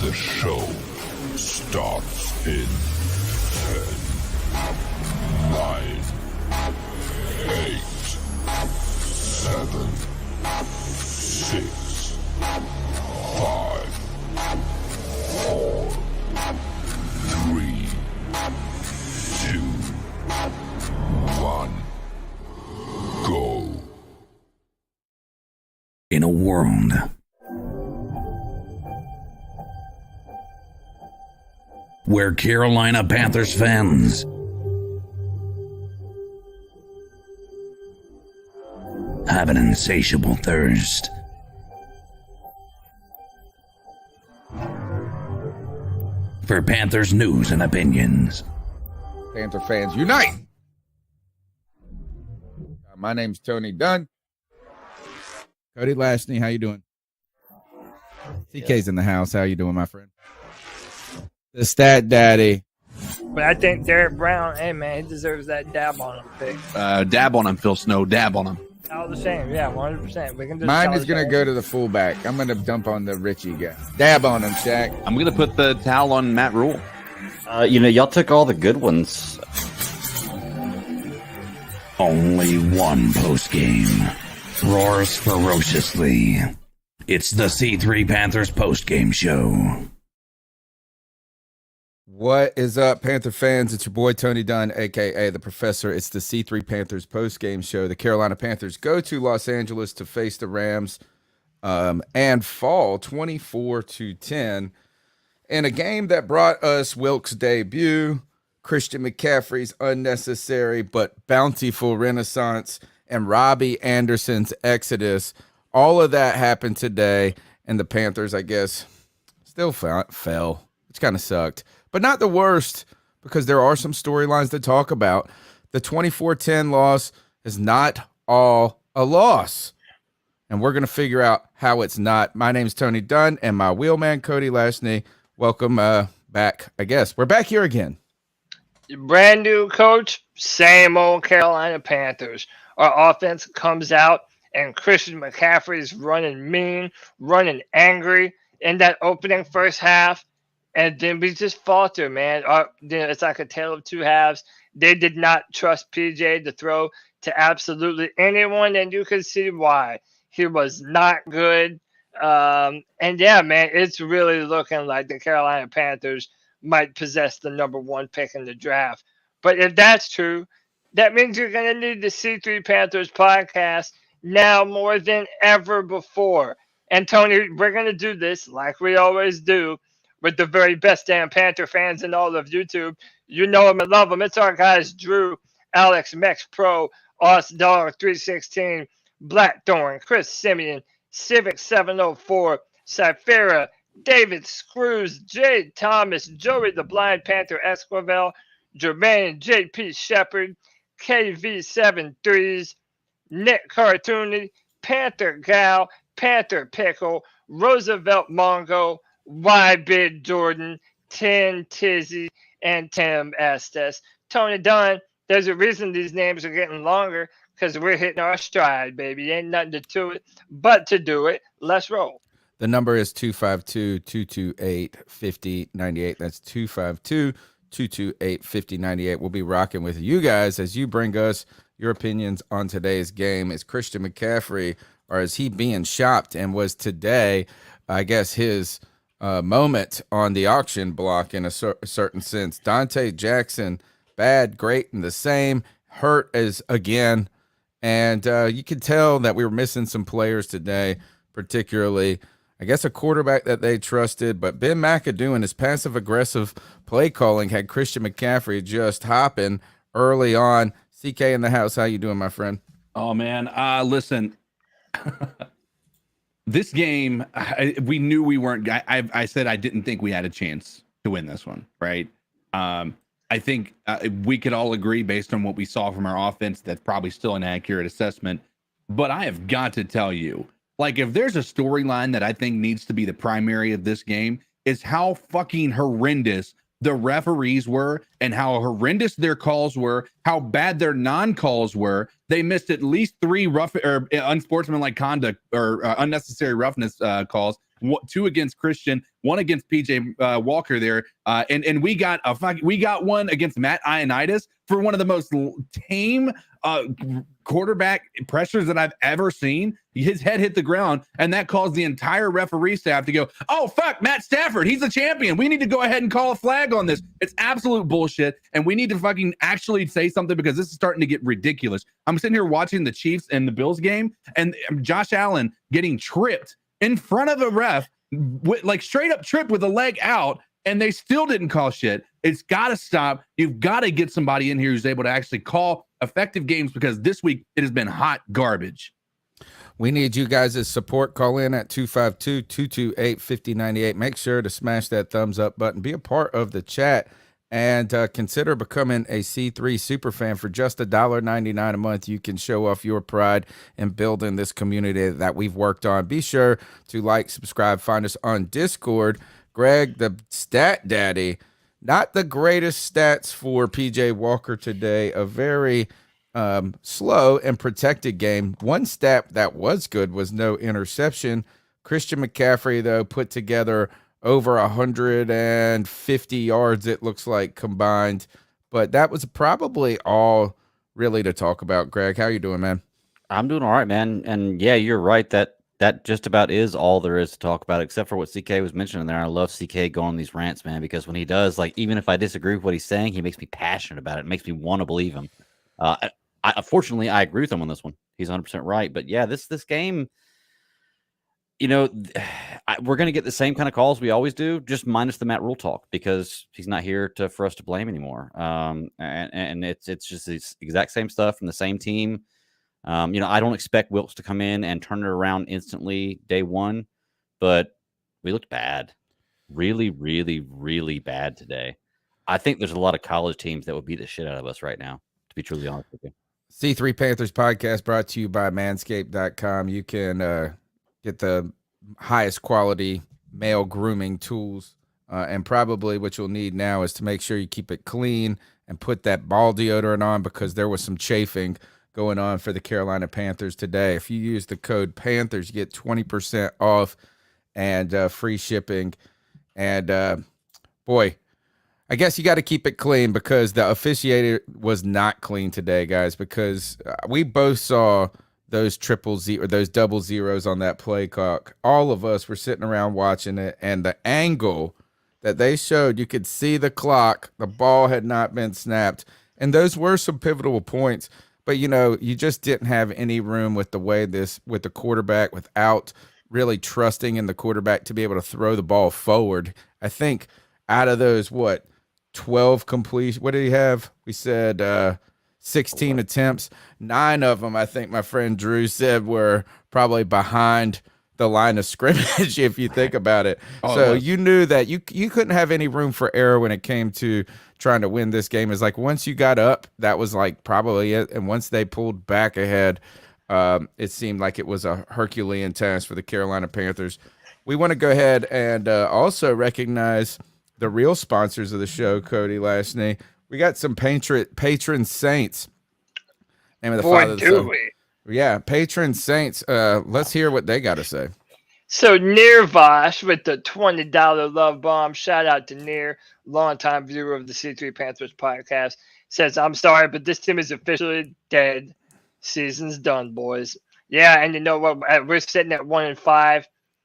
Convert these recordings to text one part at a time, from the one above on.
The show starts in 10, 9, 8, 7, 6, 5, 4, 3, 2, 1, go. In a world where Carolina Panthers fans have an insatiable thirst for Panthers news and opinions. Panther fans unite! My name's Tony Dunn. Cody Lashney, how you doing? TK's in the house. How you doing, my friend? The Stat Daddy. But I think Derek Brown, hey man, he deserves that dab on him pick. Dab on him, Phil Snow. Dab on him. All the same, yeah, 100%. We can just Mine is going to go to the fullback. I'm going to dump on the Richie guy. Dab on him, Shaq. I'm going to put the towel on Matt Rule. Y'all took all the good ones. Only one post-game roars ferociously. It's the C3 Panthers post-game show. What is up, Panther fans? It's your boy Tony Dunn, a.k.a. The Professor. It's the C3 Panthers post-game show. The Carolina Panthers go to Los Angeles to face the Rams and fall 24-10 in a game that brought us Wilkes' debut, Christian McCaffrey's unnecessary but bountiful renaissance, and Robbie Anderson's exodus. All of that happened today, and the Panthers, I guess, still fell, which kind of sucked. But not the worst, because there are some storylines to talk about. The 24-10 loss is not all a loss. And we're going to figure out how it's not. My name's Tony Dunn, and my wheelman, Cody Lashney. Welcome back, I guess. We're back here again. Brand new coach, same old Carolina Panthers. Our offense comes out, and Christian McCaffrey's running mean, running angry in that opening first half. And then we just falter, man. It's like a tale of two halves. They did not trust PJ to throw to absolutely anyone, and you can see why. He was not good. And yeah, man, it's really looking like the Carolina Panthers might possess the number one pick in the draft. But if that's true, that means you're going to need the C3 Panthers podcast now more than ever before. And Tony, we're going to do this like we always do, with the very best damn Panther fans in all of YouTube. You know them and love them. It's our guys, Drew, Alex, Mex Pro, Os Dog 316, Blackthorn, Chris Simeon, Civic 704, Cyphera, David Screws, Jade Thomas, Joey the Blind Panther Esquivel, Jermaine JP Shepard, KV73s, Nick Cartoony, Panther Gal, Panther Pickle, Roosevelt Mongo, Y-Bid Jordan, 10 Tizzy, and Tim Estes. Tony Dunn, there's a reason these names are getting longer, because we're hitting our stride, baby. Ain't nothing to do it but to do it. Let's roll. The number is 252-228-5098. That's 252-228-5098. We'll be rocking with you guys as you bring us your opinions on today's game. Is Christian McCaffrey, or is he being shopped, and was today, I guess, his moment on the auction block in a certain sense? Dante Jackson, bad, great, and the same. Hurt as again. And you could tell that we were missing some players today, particularly, I guess, a quarterback that they trusted. But Ben McAdoo and his passive-aggressive play calling had Christian McCaffrey just hopping early on. CK in the house, how you doing, my friend? Oh, man. Listen, this game, we knew we weren't. I said I didn't think we had a chance to win this one, right? I think we could all agree, based on what we saw from our offense, that's probably still an accurate assessment. But I have got to tell you, like, if there's a storyline that I think needs to be the primary of this game, is how fucking horrendous the referees were and how horrendous their calls were, how bad their non-calls were. They missed at least 3 unsportsmanlike conduct or unnecessary roughness calls. 2 against Christian, 1 against PJ Walker there, and we got one against Matt Ioannidis for one of the most tame quarterback pressures that I've ever seen. His head hit the ground, and that caused the entire referee staff to go, "Oh fuck, Matt Stafford, he's the champion. We need to go ahead and call a flag on this." It's absolute bullshit, and we need to fucking actually say something because this is starting to get ridiculous. I'm sitting here watching the Chiefs and the Bills game, and Josh Allen getting tripped in front of a ref, like straight up tripped with a leg out, and they still didn't call shit. It's got to stop. You've got to get somebody in here who's able to actually call effective games, because this week it has been hot garbage. We need you guys' support. Call in at 252-228-5098. Make sure to smash that thumbs up button. Be a part of the chat, and consider becoming a C3 super fan for just $1.99 a month. You can show off your pride in building this community that we've worked on. Be sure to like, subscribe, find us on Discord. Greg, the stat daddy, not the greatest stats for PJ Walker today. A very slow and protected game. One stat that was good was no interception. Christian McCaffrey, though, put together over 150 yards, it looks like, combined. But that was probably all really to talk about. Greg, how you doing, man? I'm doing all right, man. And yeah, you're right. That just about is all there is to talk about, except for what CK was mentioning there. I love CK going on these rants, man, because when he does, like, even if I disagree with what he's saying, he makes me passionate about it. It makes me want to believe him. Unfortunately, I agree with him on this one. He's 100% right. But yeah, this game, you know, we're going to get the same kind of calls we always do, just minus the Matt Rule talk, because he's not here for us to blame anymore. And it's just the exact same stuff from the same team. You know, I don't expect Wilkes to come in and turn it around instantly day one, but we looked bad. Really, really, really bad today. I think there's a lot of college teams that would beat the shit out of us right now, to be truly honest with you. C3 Panthers podcast brought to you by manscaped.com. You can get the highest quality male grooming tools, and probably what you'll need now is to make sure you keep it clean and put that ball deodorant on, because there was some chafing going on for the Carolina Panthers today. If you use the code Panthers, you get 20% off and free shipping. And boy, I guess you got to keep it clean, because the officiator was not clean today, guys, because we both saw those those double zeros on that play clock. All of us were sitting around watching it, and the angle that they showed, you could see the clock. The ball had not been snapped, and those were some pivotal points. But, you know, you just didn't have any room with the way with the quarterback, without really trusting in the quarterback to be able to throw the ball forward. I think out of those, 12 completion. What did he have? We said 16 attempts. 9 of them, I think my friend Drew said, were probably behind the line of scrimmage, if you think about it. So you knew that you couldn't have any room for error when it came to trying to win this game. It's like once you got up, that was like probably it. And once they pulled back ahead, it seemed like it was a Herculean task for the Carolina Panthers. We want to go ahead and also recognize the real sponsors of the show, Cody Lashney. We got some patron saints. Name of the Father, the Son. Yeah, patron saints. Let's hear what they got to say. So Nirvash with the $20 love bomb. Shout out to Nir, longtime viewer of the C3 Panthers podcast. Says, I'm sorry, but this team is officially dead. Season's done, boys. Yeah, and you know what? We're sitting at 1-5.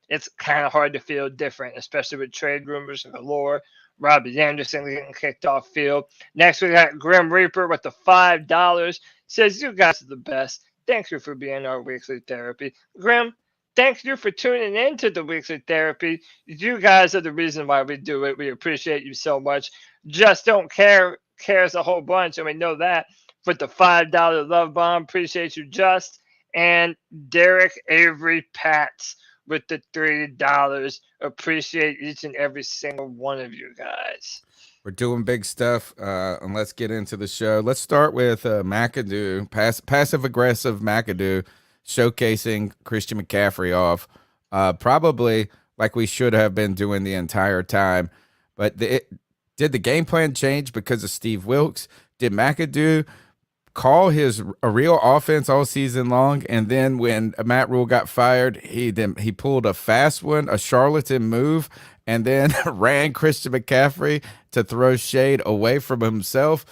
It's kind of hard to feel different, especially with trade rumors galore. Robbie Anderson getting kicked off field. Next, we got Grim Reaper with the $5. Says, you guys are the best. Thank you for being our weekly therapy. Grim, thank you for tuning in to the weekly therapy. You guys are the reason why we do it. We appreciate you so much. Just don't cares a whole bunch, and we know that. With the $5 love bomb, appreciate you, Just. And Derek Avery Pats with the $3. Appreciate each and every single one of you guys. We're doing big stuff, and let's get into the show. Let's start with McAdoo, passive-aggressive McAdoo, showcasing Christian McCaffrey off, probably like we should have been doing the entire time. But did the game plan change because of Steve Wilkes? Did McAdoo call a real offense all season long, and then when Matt Rule got fired, he pulled a fast one, a charlatan move, and then ran Christian McCaffrey to throw shade away from himself.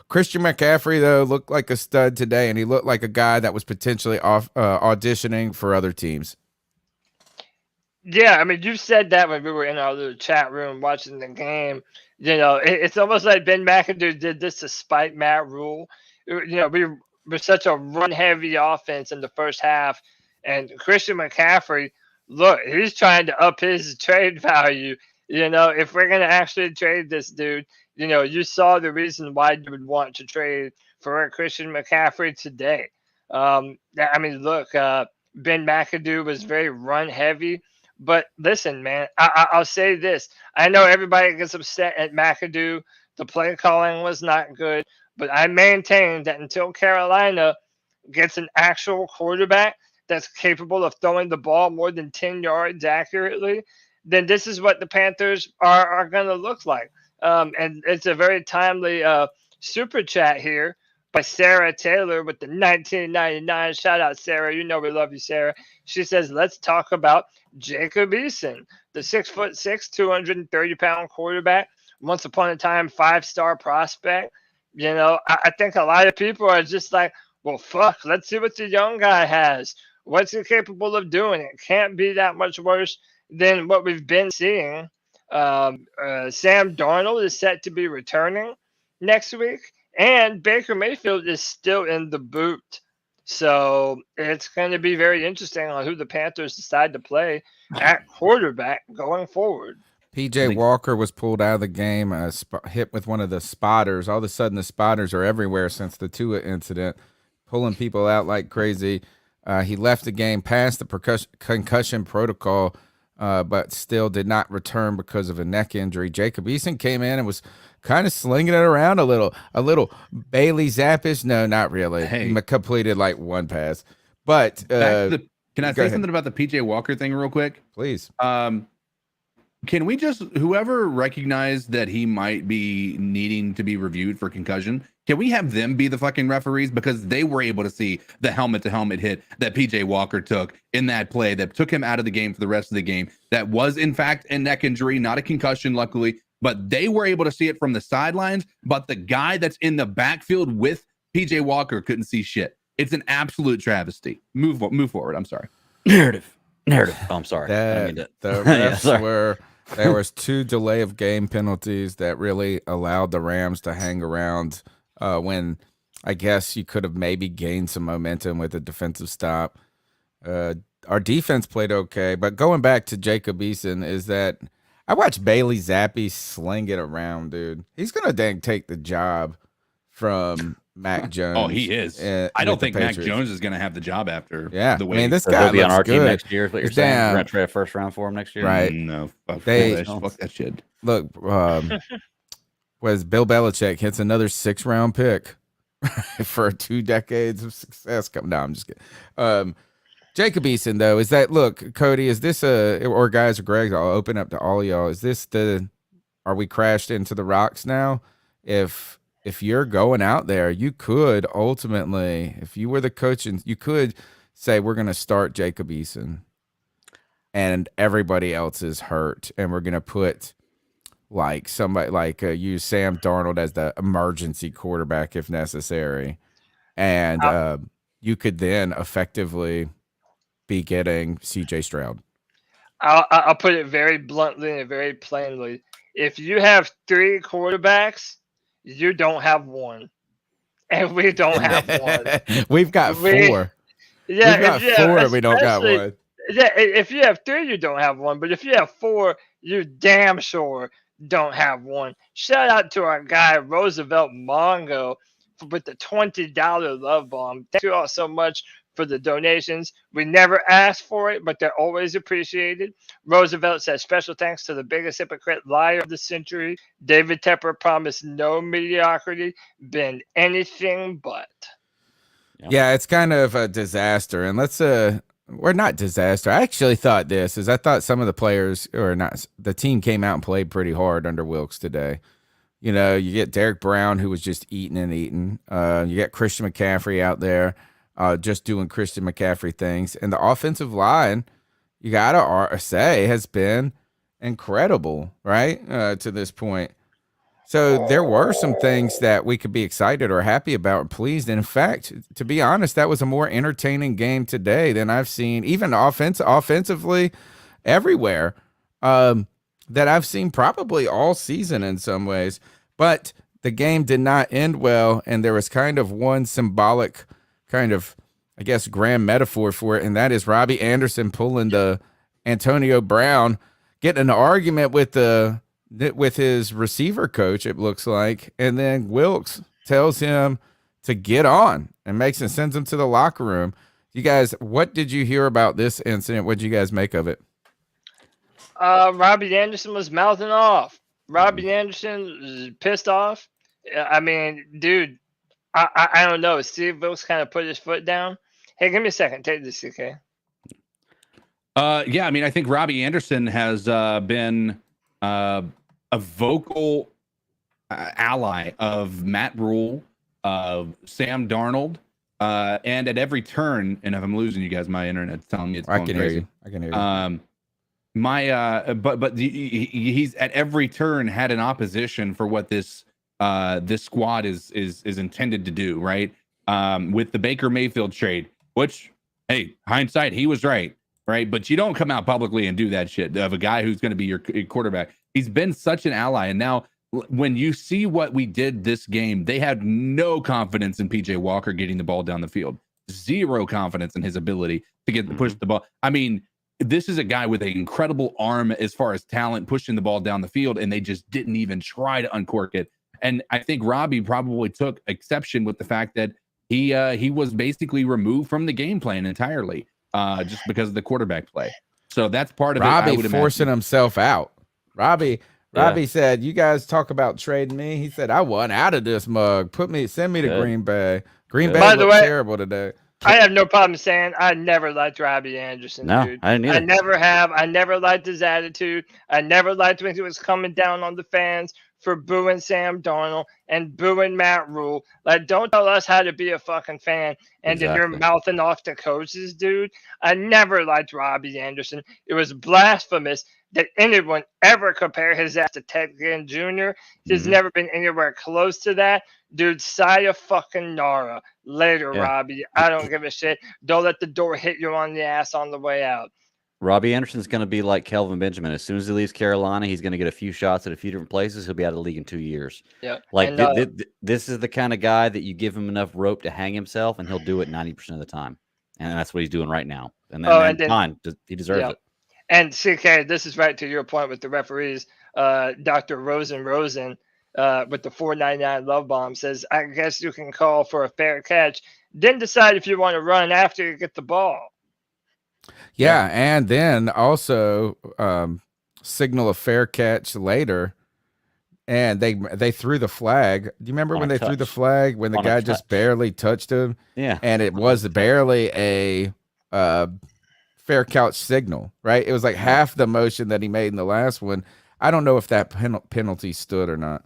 Christian McCaffrey, though, looked like a stud today, and he looked like a guy that was potentially auditioning for other teams. Yeah, I mean, you said that when we were in our little chat room watching the game. It's almost like Ben McAdoo did this to spite Matt Rule. We were such a run-heavy offense in the first half, and Christian McCaffrey, look, he's trying to up his trade value. If we're going to actually trade this dude, you saw the reason why you would want to trade for Christian McCaffrey today. I mean, look, Ben McAdoo was very run-heavy. But listen, man, I'll say this. I know everybody gets upset at McAdoo. The play calling was not good. But I maintain that until Carolina gets an actual quarterback that's capable of throwing the ball more than 10 yards accurately, then this is what the Panthers are going to look like. And it's a very timely super chat here by Sarah Taylor with the 1999. Shout out, Sarah. We love you, Sarah. She says, let's talk about Jacob Eason, the 6'6", 230-pound quarterback. Once upon a time, 5-star prospect. I think a lot of people are just like, well, fuck, let's see what the young guy has. What's he capable of doing? It can't be that much worse than what we've been seeing. Sam Darnold is set to be returning next week, and Baker Mayfield is still in the boot. So it's going to be very interesting on who the Panthers decide to play at quarterback going forward. PJ Walker was pulled out of the game, hit with one of the spotters. All of a sudden, the spotters are everywhere since the Tua incident, pulling people out like crazy. He left the game past the concussion protocol, but still did not return because of a neck injury. Jacob Eason came in and was kind of slinging it around a little Bailey Zappish. No, not really. Hey. He completed like one pass. But can I say ahead. something about the PJ Walker thing real quick? Please. Can we just, whoever recognized that he might be needing to be reviewed for concussion, can we have them be the fucking referees? Because they were able to see the helmet-to-helmet hit that PJ Walker took in that play that took him out of the game for the rest of the game. That was, in fact, a neck injury, not a concussion, luckily. But they were able to see it from the sidelines. But the guy that's in the backfield with PJ Walker couldn't see shit. It's an absolute travesty. Move forward. I'm sorry. Narrative. Oh, I'm sorry. I didn't mean The to- refs were... There was 2 delay of game penalties that really allowed the Rams to hang around when I guess you could have maybe gained some momentum with a defensive stop. Our defense played okay, but going back to Jacob Eason is that I watched Bailey Zappi sling it around, dude. He's going to dang take the job from Mac Jones. Oh, he is. I don't think Mac Jones is going to have the job after the way. I mean, this So guy he'll be on looks our good. team next year. Is what you're saying? Damn. We're gonna trade a first round for him next year, Right. No, fuck that shit. Look, was Bill Belichick hits another 6-round pick for 2 decades of success. No, I'm just kidding. Jacob Eason, though, is that, look, Cody, is this or guys or Greg, I'll open up to all of y'all. Is this are we crashed into the rocks now? If you're going out there, you could ultimately, if you were the coach, and you could say, we're going to start Jacob Eason and everybody else is hurt. And we're going to put like somebody like use Sam Darnold as the emergency quarterback if necessary. And you could then effectively be getting CJ Stroud. I'll put it very bluntly and very plainly. If you have 3 quarterbacks, you don't have one, and we don't have one. We've got 4. Yeah, We've got 4, and we don't got especially- one. Yeah, if you have 3, you don't have one. But if you have 4, you damn sure don't have one. Shout out to our guy Roosevelt Mongo with the $20 love bomb. Thank you all so much for the donations. We never asked for it, but they're always appreciated. Roosevelt says, special thanks to the biggest hypocrite liar of the century. David Tepper promised no mediocrity, been anything but. Yeah, it's kind of a disaster. And we're not disaster. I actually thought I thought some of the players, or not, the team came out and played pretty hard under Wilkes today. You know, you get Derek Brown, who was just eating and eating. You got Christian McCaffrey out there just doing Christian McCaffrey things. And the offensive line, you got to say, has been incredible, right, to this point. So there were some things that we could be excited or happy about or pleased. And in fact, to be honest, that was a more entertaining game today than I've seen, even offensively, everywhere, that I've seen probably all season in some ways. But the game did not end well, and there was kind of one symbolic kind of, I guess, grand metaphor for it, and that is Robbie Anderson pulling the Antonio Brown, getting an argument with his receiver coach, it looks like, and then Wilkes tells him to get on and sends him to the locker room. You guys, what did you hear about this incident? What did you guys make of it? Robbie Anderson was mouthing off. Robbie Anderson was pissed off. I mean, dude, I don't know. Steve Wilkes kind of put his foot down. Hey, give me a second. Take this, okay? Yeah, I mean, I think Robbie Anderson has been a vocal ally of Matt Rule, of Sam Darnold, and at every turn. And if I'm losing you guys, my internet's telling me it's going crazy. I can hear you. But he's at every turn had an opposition for what this squad is intended to do, right? With the Baker Mayfield trade, which, hey, hindsight, he was right? But you don't come out publicly and do that shit of a guy who's going to be your quarterback. He's been such an ally, and now when you see what we did this game, they had no confidence in PJ Walker getting the ball down the field. Zero confidence in his ability to push the ball. I mean, this is a guy with an incredible arm as far as talent, pushing the ball down the field, and they just didn't even try to uncork it. And I think Robbie probably took exception with the fact that he was basically removed from the game plan entirely, just because of the quarterback play. So that's part of Robbie it. I would forcing imagine. himself out. Robbie said, "You guys talk about trading me." He said, "I want out of this mug. Send me to Green Bay. Green Bay By the looked way, terrible today." I have no problem saying I never liked Robbie Anderson, No, dude. I didn't either. I never have. I never liked his attitude. I never liked when he was coming down on the fans for booing Sam Darnold and booing Matt Rule. Like, don't tell us how to be a fucking fan and then you're mouthing off the coaches, dude. I never liked Robbie Anderson. It was blasphemous that anyone ever compare his ass to Ted Ginn Jr. He's never been anywhere close to that. Dude, Saya fucking Nara. Later, Robbie. I don't give a shit. Don't let the door hit you on the ass on the way out. Robbie Anderson's going to be like Kelvin Benjamin. As soon as he leaves Carolina, he's going to get a few shots at a few different places. He'll be out of the league in 2 years. Yeah. Like, this is the kind of guy that you give him enough rope to hang himself, and he'll do it 90% of the time. And that's what he's doing right now. And then, fine. He deserves it. And CK, this is right to your point with the referees. Dr. Rosen with the 499 love bomb says, I guess you can call for a fair catch, then decide if you want to run after you get the ball. Yeah, and then also signal a fair catch later, and they threw the flag. Do you remember when they threw the flag when the guy just barely touched him? Yeah, and it was barely a fair catch signal, right? It was like half the motion that he made in the last one. I don't know if that penalty stood or not.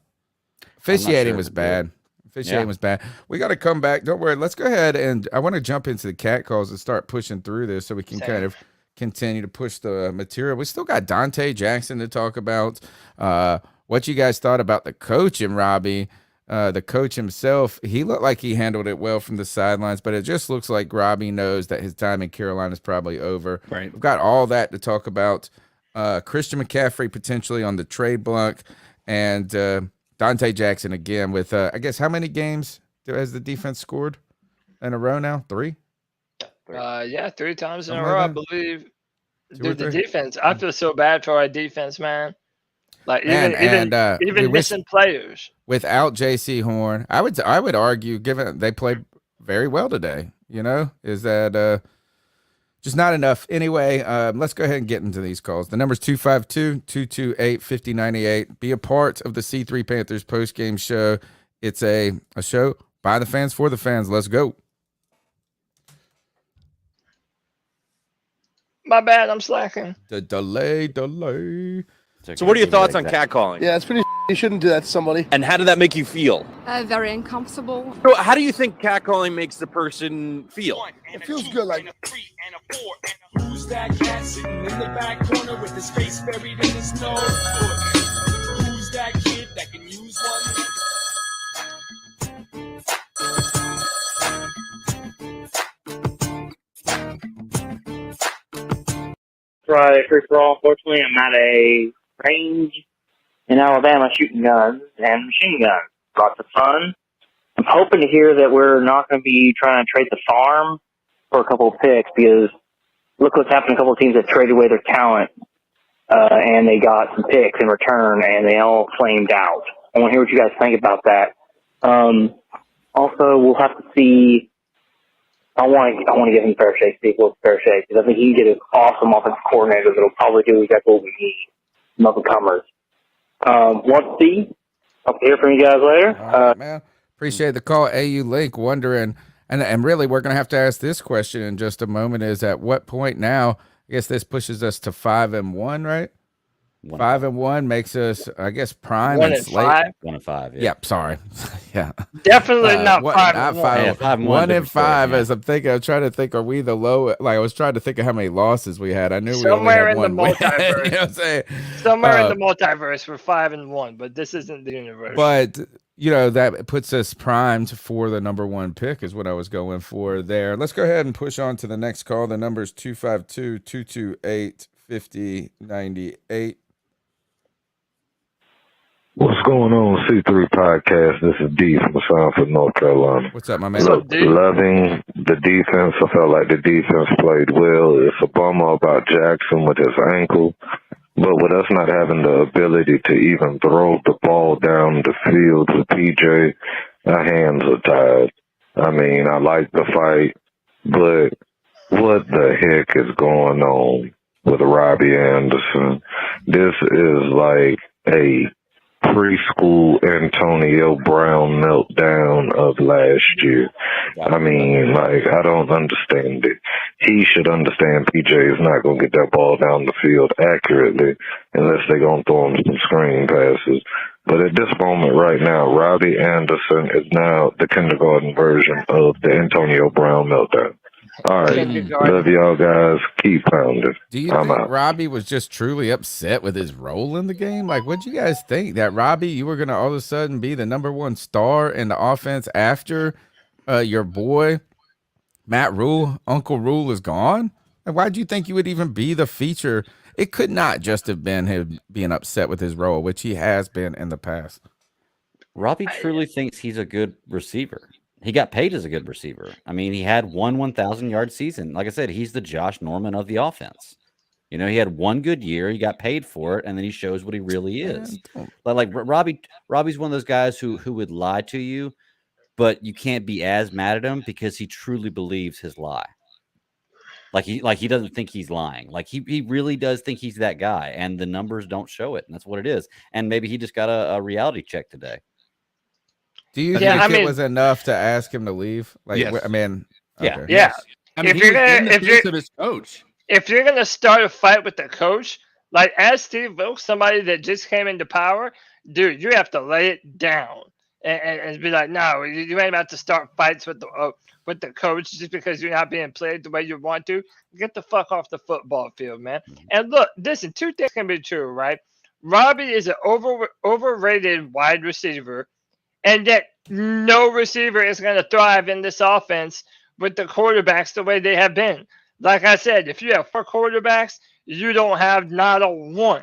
Officiating was bad. Officiating was bad. We got to come back. Don't worry. Let's go ahead, and I want to jump into the cat calls and start pushing through this so we can kind of continue to push the material. We still got Dante Jackson to talk about. What you guys thought about the coach and Robbie. The coach himself, he looked like he handled it well from the sidelines, but it just looks like Robbie knows that his time in Carolina is probably over. Right. We've got all that to talk about. Christian McCaffrey potentially on the trade block, and Dante Jackson again with, I guess, how many games has the defense scored in a row now? 3? 3 times in Something a row, like I believe. 2 or Dude, the 3? defense, I feel so bad for our defense, man. Like, even missing players. Without J.C. Horn, I would argue, given they played very well today, is that just not enough. Anyway, let's go ahead and get into these calls. The number's 252-228-5098. Be a part of the C3 Panthers postgame show. It's a show by the fans for the fans. Let's go. My bad, I'm slacking. The delay. So what are your thoughts on catcalling? Yeah, it's pretty You shouldn't do that to somebody. And how did that make you feel? Very uncomfortable. So how do you think catcalling makes the person feel? It feels good, like. Who's that cat sitting in the back corner with his face buried in his notebook? Who's that kid that can use one? Try free for all. Unfortunately, I'm at a range in Alabama shooting guns and machine guns. Lots of fun. I'm hoping to hear that we're not going to be trying to trade the farm for a couple of picks, because look what's happened to a couple of teams that traded away their talent and they got some picks in return and they all flamed out. I want to hear what you guys think about that. Also, we'll have to see. I want to give him fair shake, Steve Wilkes fair shake, because I think he can get an awesome offensive coordinator that'll probably do exactly what we need. Some up-and-comers. Want to see? Hope to hear from you guys later. All right, man. Appreciate the call. AU Link wondering, and really we're going to have to ask this question in just a moment, is at what point now, I guess this pushes us to 5-1, right? 5-1 makes us, I guess, prime 1 and and slate. 5. 1 and 5. Yeah. Yep, sorry. Yeah. Definitely not what- 5 not and 1. 5. Yeah, 5 and 1 and different story, 5, yeah. as I'm thinking, I'm trying to think, are we the low? Like, I was trying to think of how many losses we had. I knew Somewhere we in only the had one win. multiverse. You know what I'm saying? Somewhere in the multiverse, we're 5-1, but this isn't the universe. But, you know, that puts us primed for the number 1 pick is what I was going for there. Let's go ahead and push on to the next call. The number is 252-228-5098. What's going on, C3 Podcast? This is D from Sanford, North Carolina. What's up, my man? Loving the defense. I felt like the defense played well. It's a bummer about Jackson with his ankle, but with us not having the ability to even throw the ball down the field with PJ, our hands are tied. I mean, I like the fight, but what the heck is going on with Robbie Anderson? This is like a preschool Antonio Brown meltdown of last year. I mean, like, I don't understand it. He should understand PJ is not going to get that ball down the field accurately unless they're going to throw him some screen passes. But at this moment right now, Robbie Anderson is now the kindergarten version of the Antonio Brown meltdown. All right. Love y'all guys. Keep pounding. Do you I'm think out. Robbie was just truly upset with his role in the game? Like, what'd you guys think? That Robbie, you were going to all of a sudden be the number 1 star in the offense after your boy, Matt Rule, Uncle Rule is gone? And why'd you think you would even be the feature? It could not just have been him being upset with his role, which he has been in the past. Robbie truly thinks he's a good receiver. He got paid as a good receiver. I mean, he had 1,000-yard season. Like I said, he's the Josh Norman of the offense. You know, he had one good year, he got paid for it, and then he shows what he really is. Like Robbie's one of those guys who would lie to you, but you can't be as mad at him because he truly believes his lie. Like he doesn't think he's lying. Like he really does think he's that guy, and the numbers don't show it, and that's what it is. And maybe he just got a reality check today. Do you think it was enough to ask him to leave? Like, Yes. I mean, Yeah, okay. yeah. I mean, his coach. If you're gonna start a fight with the coach, like as Steve Wilkes, somebody that just came into power, dude, you have to lay it down and be like, no, you ain't about to start fights with the coach just because you're not being played the way you want to. Get the fuck off the football field, man. And look, listen, 2 things can be true, right? Robbie is an overrated wide receiver, and that no receiver is going to thrive in this offense with the quarterbacks the way they have been. Like I said, if you have 4 quarterbacks, you don't have not a one.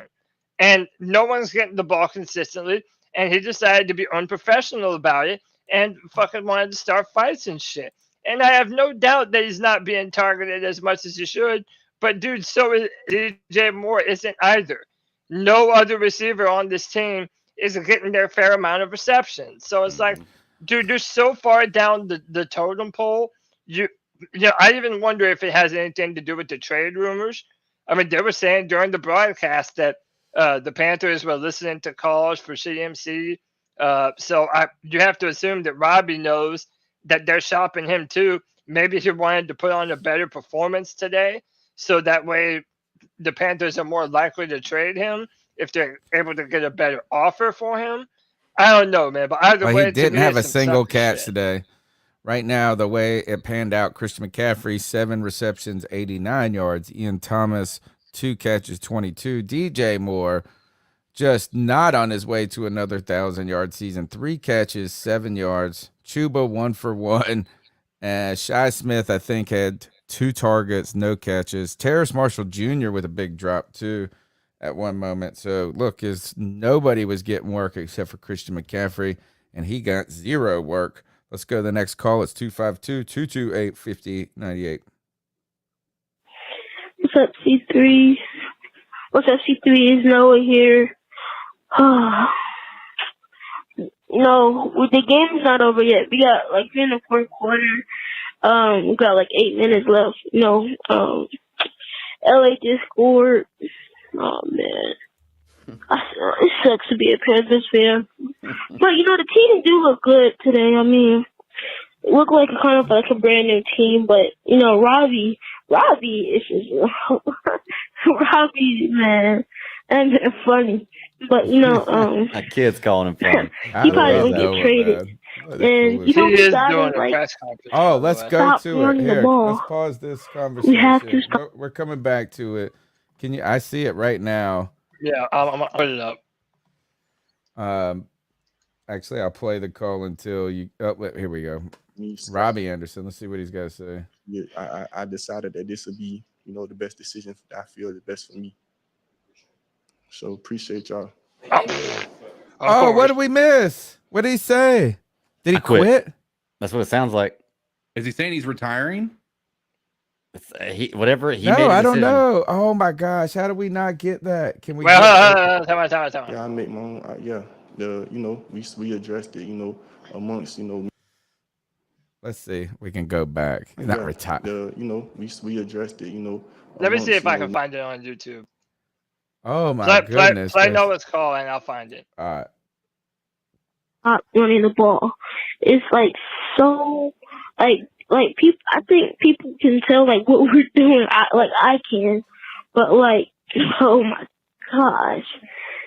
And no one's getting the ball consistently. And he decided to be unprofessional about it and fucking wanted to start fights and shit. And I have no doubt that he's not being targeted as much as he should. But, dude, so is DJ Moore isn't either. No other receiver on this team is getting their fair amount of reception. So it's like, dude, you're so far down the totem pole. I even wonder if it has anything to do with the trade rumors. I mean, they were saying during the broadcast that the Panthers were listening to calls for CMC. So you have to assume that Robbie knows that they're shopping him too. Maybe he wanted to put on a better performance today, so that way the Panthers are more likely to trade him. if they're able to get a better offer for him. I don't know, man. But either Well, way, he to didn't me, have it's a some single sucker catch shit. today. Right now, the way it panned out, Christian McCaffrey, 7 receptions, 89 yards. Ian Thomas, 2 catches, 22. DJ Moore, just not on his way to another 1,000-yard season. 3 catches, 7 yards. Chuba, 1 for 1. Shi Smith, I think, had 2 targets, no catches. Terrace Marshall Jr. with a big drop, too, at one moment. So, look, nobody was getting work except for Christian McCaffrey, and he got 0 work. Let's go to the next call. It's 252-228-5098. What's up, C3? What's up, C3? Is Noah here? No, the game's not over yet. We got, like, in the fourth quarter. We got, like, 8 minutes left. LA just scored. Oh, man. It sucks to be a Panthers fan. But, the team do look good today. I mean, it looked like kind of like a brand new team. But, Robbie is just, Robbie, man, and funny. But, My kid's calling him funny. he probably won't get traded. And, He is gotta, doing a like, press conference. Oh, let's go Stop to it. running the Here, ball. let's pause this conversation. We have to stop. We're coming back to it. I see it right now. Yeah, I'm gonna put it up. Actually, I'll play the call until you. Oh, here we go. Robbie Anderson. Let's see what he's got to say. Yeah, I decided that this would be, the best decision that I feel the best for me. So appreciate y'all. Oh, what did we miss? What did he say? Did he quit? That's what it sounds like. Is he saying he's retiring? Whatever he No, made. I don't know. Oh my gosh, how do we not get that? Can we? Tell me. Yeah, I make my own. We addressed it. Amongst Let's see. We can go back. He's not retired. We addressed it. Let me see if I can find it on YouTube. Oh my goodness. Play Noah's call and I'll find it. All right. Not running the ball. It's like so like people. I think people can tell like what we're doing. I can, but like, oh my gosh,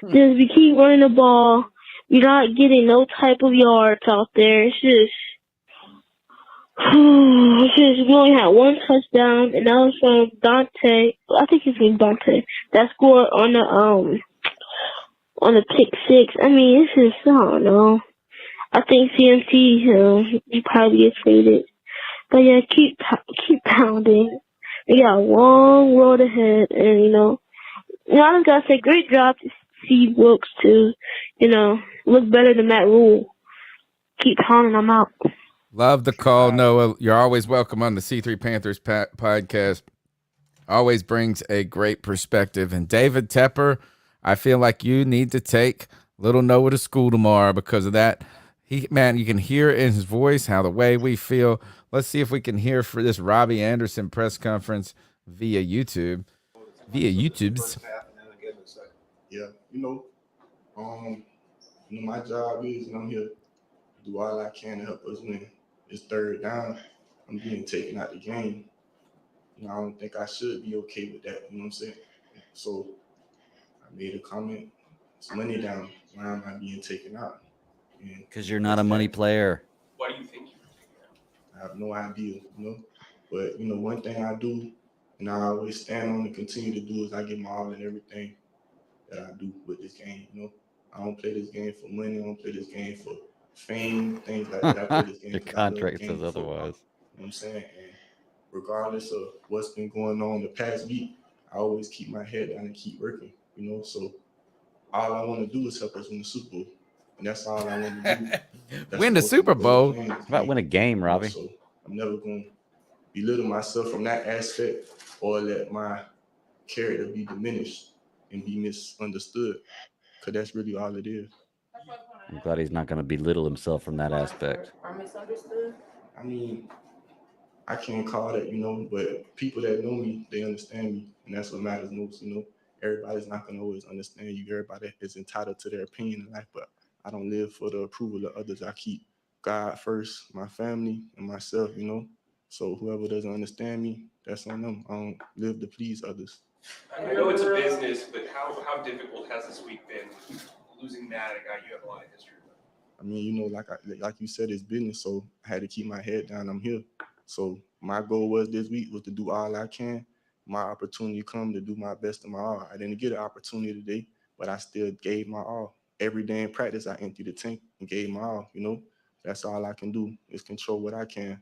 just we keep running the ball. You're not getting no type of yards out there. It's just we only had 1 touchdown, and that was from Dante. I think his name's Dante. That scored on the pick 6. I mean, it's just, I don't know. I think CMC, he probably gets traded. But yeah, keep pounding. We got a long road ahead, and I just gotta say, great job to Steve Wilkes to, look better than Matt Rule. Keep pounding them out. Love the call, Noah. You're always welcome on the C3 Panthers podcast. Always brings a great perspective. And David Tepper, I feel like you need to take little Noah to school tomorrow because of that. You can hear in his voice how the way we feel. Let's see if we can hear for this Robbie Anderson press conference via YouTube. Yeah, my job is, and I'm here to do all I can to help us win. It's 3rd down. I'm being taken out the game. I don't think I should be okay with that. You know what I'm saying? So I made a comment. It's money down. Why am I being taken out? Because you're not a money player. Why do you think you're taking out? I have no idea, But, one thing I do, and I always stand on and continue to do, is I give my all in everything that I do with this game, I don't play this game for money. I don't play this game for fame, things like that. I play this game Your contract says otherwise. You know what I'm saying? And regardless of what's been going on the past week, I always keep my head down and keep working, So all I want to do is help us win the Super Bowl. And that's all I want to do. Win the Super Bowl? How about win a game, Robbie? So I'm never going to belittle myself from that aspect or let my character be diminished and be misunderstood, because that's really all it is. I'm glad he's not going to belittle himself from that aspect. Or misunderstood? I mean, I can't call that, but people that know me, they understand me, and that's what matters most, Everybody's not going to always understand you. Everybody is entitled to their opinion in life, but I don't live for the approval of others. I keep God first, my family, and myself, So whoever doesn't understand me, that's on them. I don't live to please others. I know it's a business, but how difficult has this week been losing Matt, a guy you have a lot of history with? I mean, you know, like you said, it's business, so I had to keep my head down. I'm here. So my goal was this week was to do all I can. My opportunity come to do my best of my all. I didn't get an opportunity today, but I still gave my all. Every day in practice, I emptied the tank and gave my all, you know. That's all I can do is control what I can.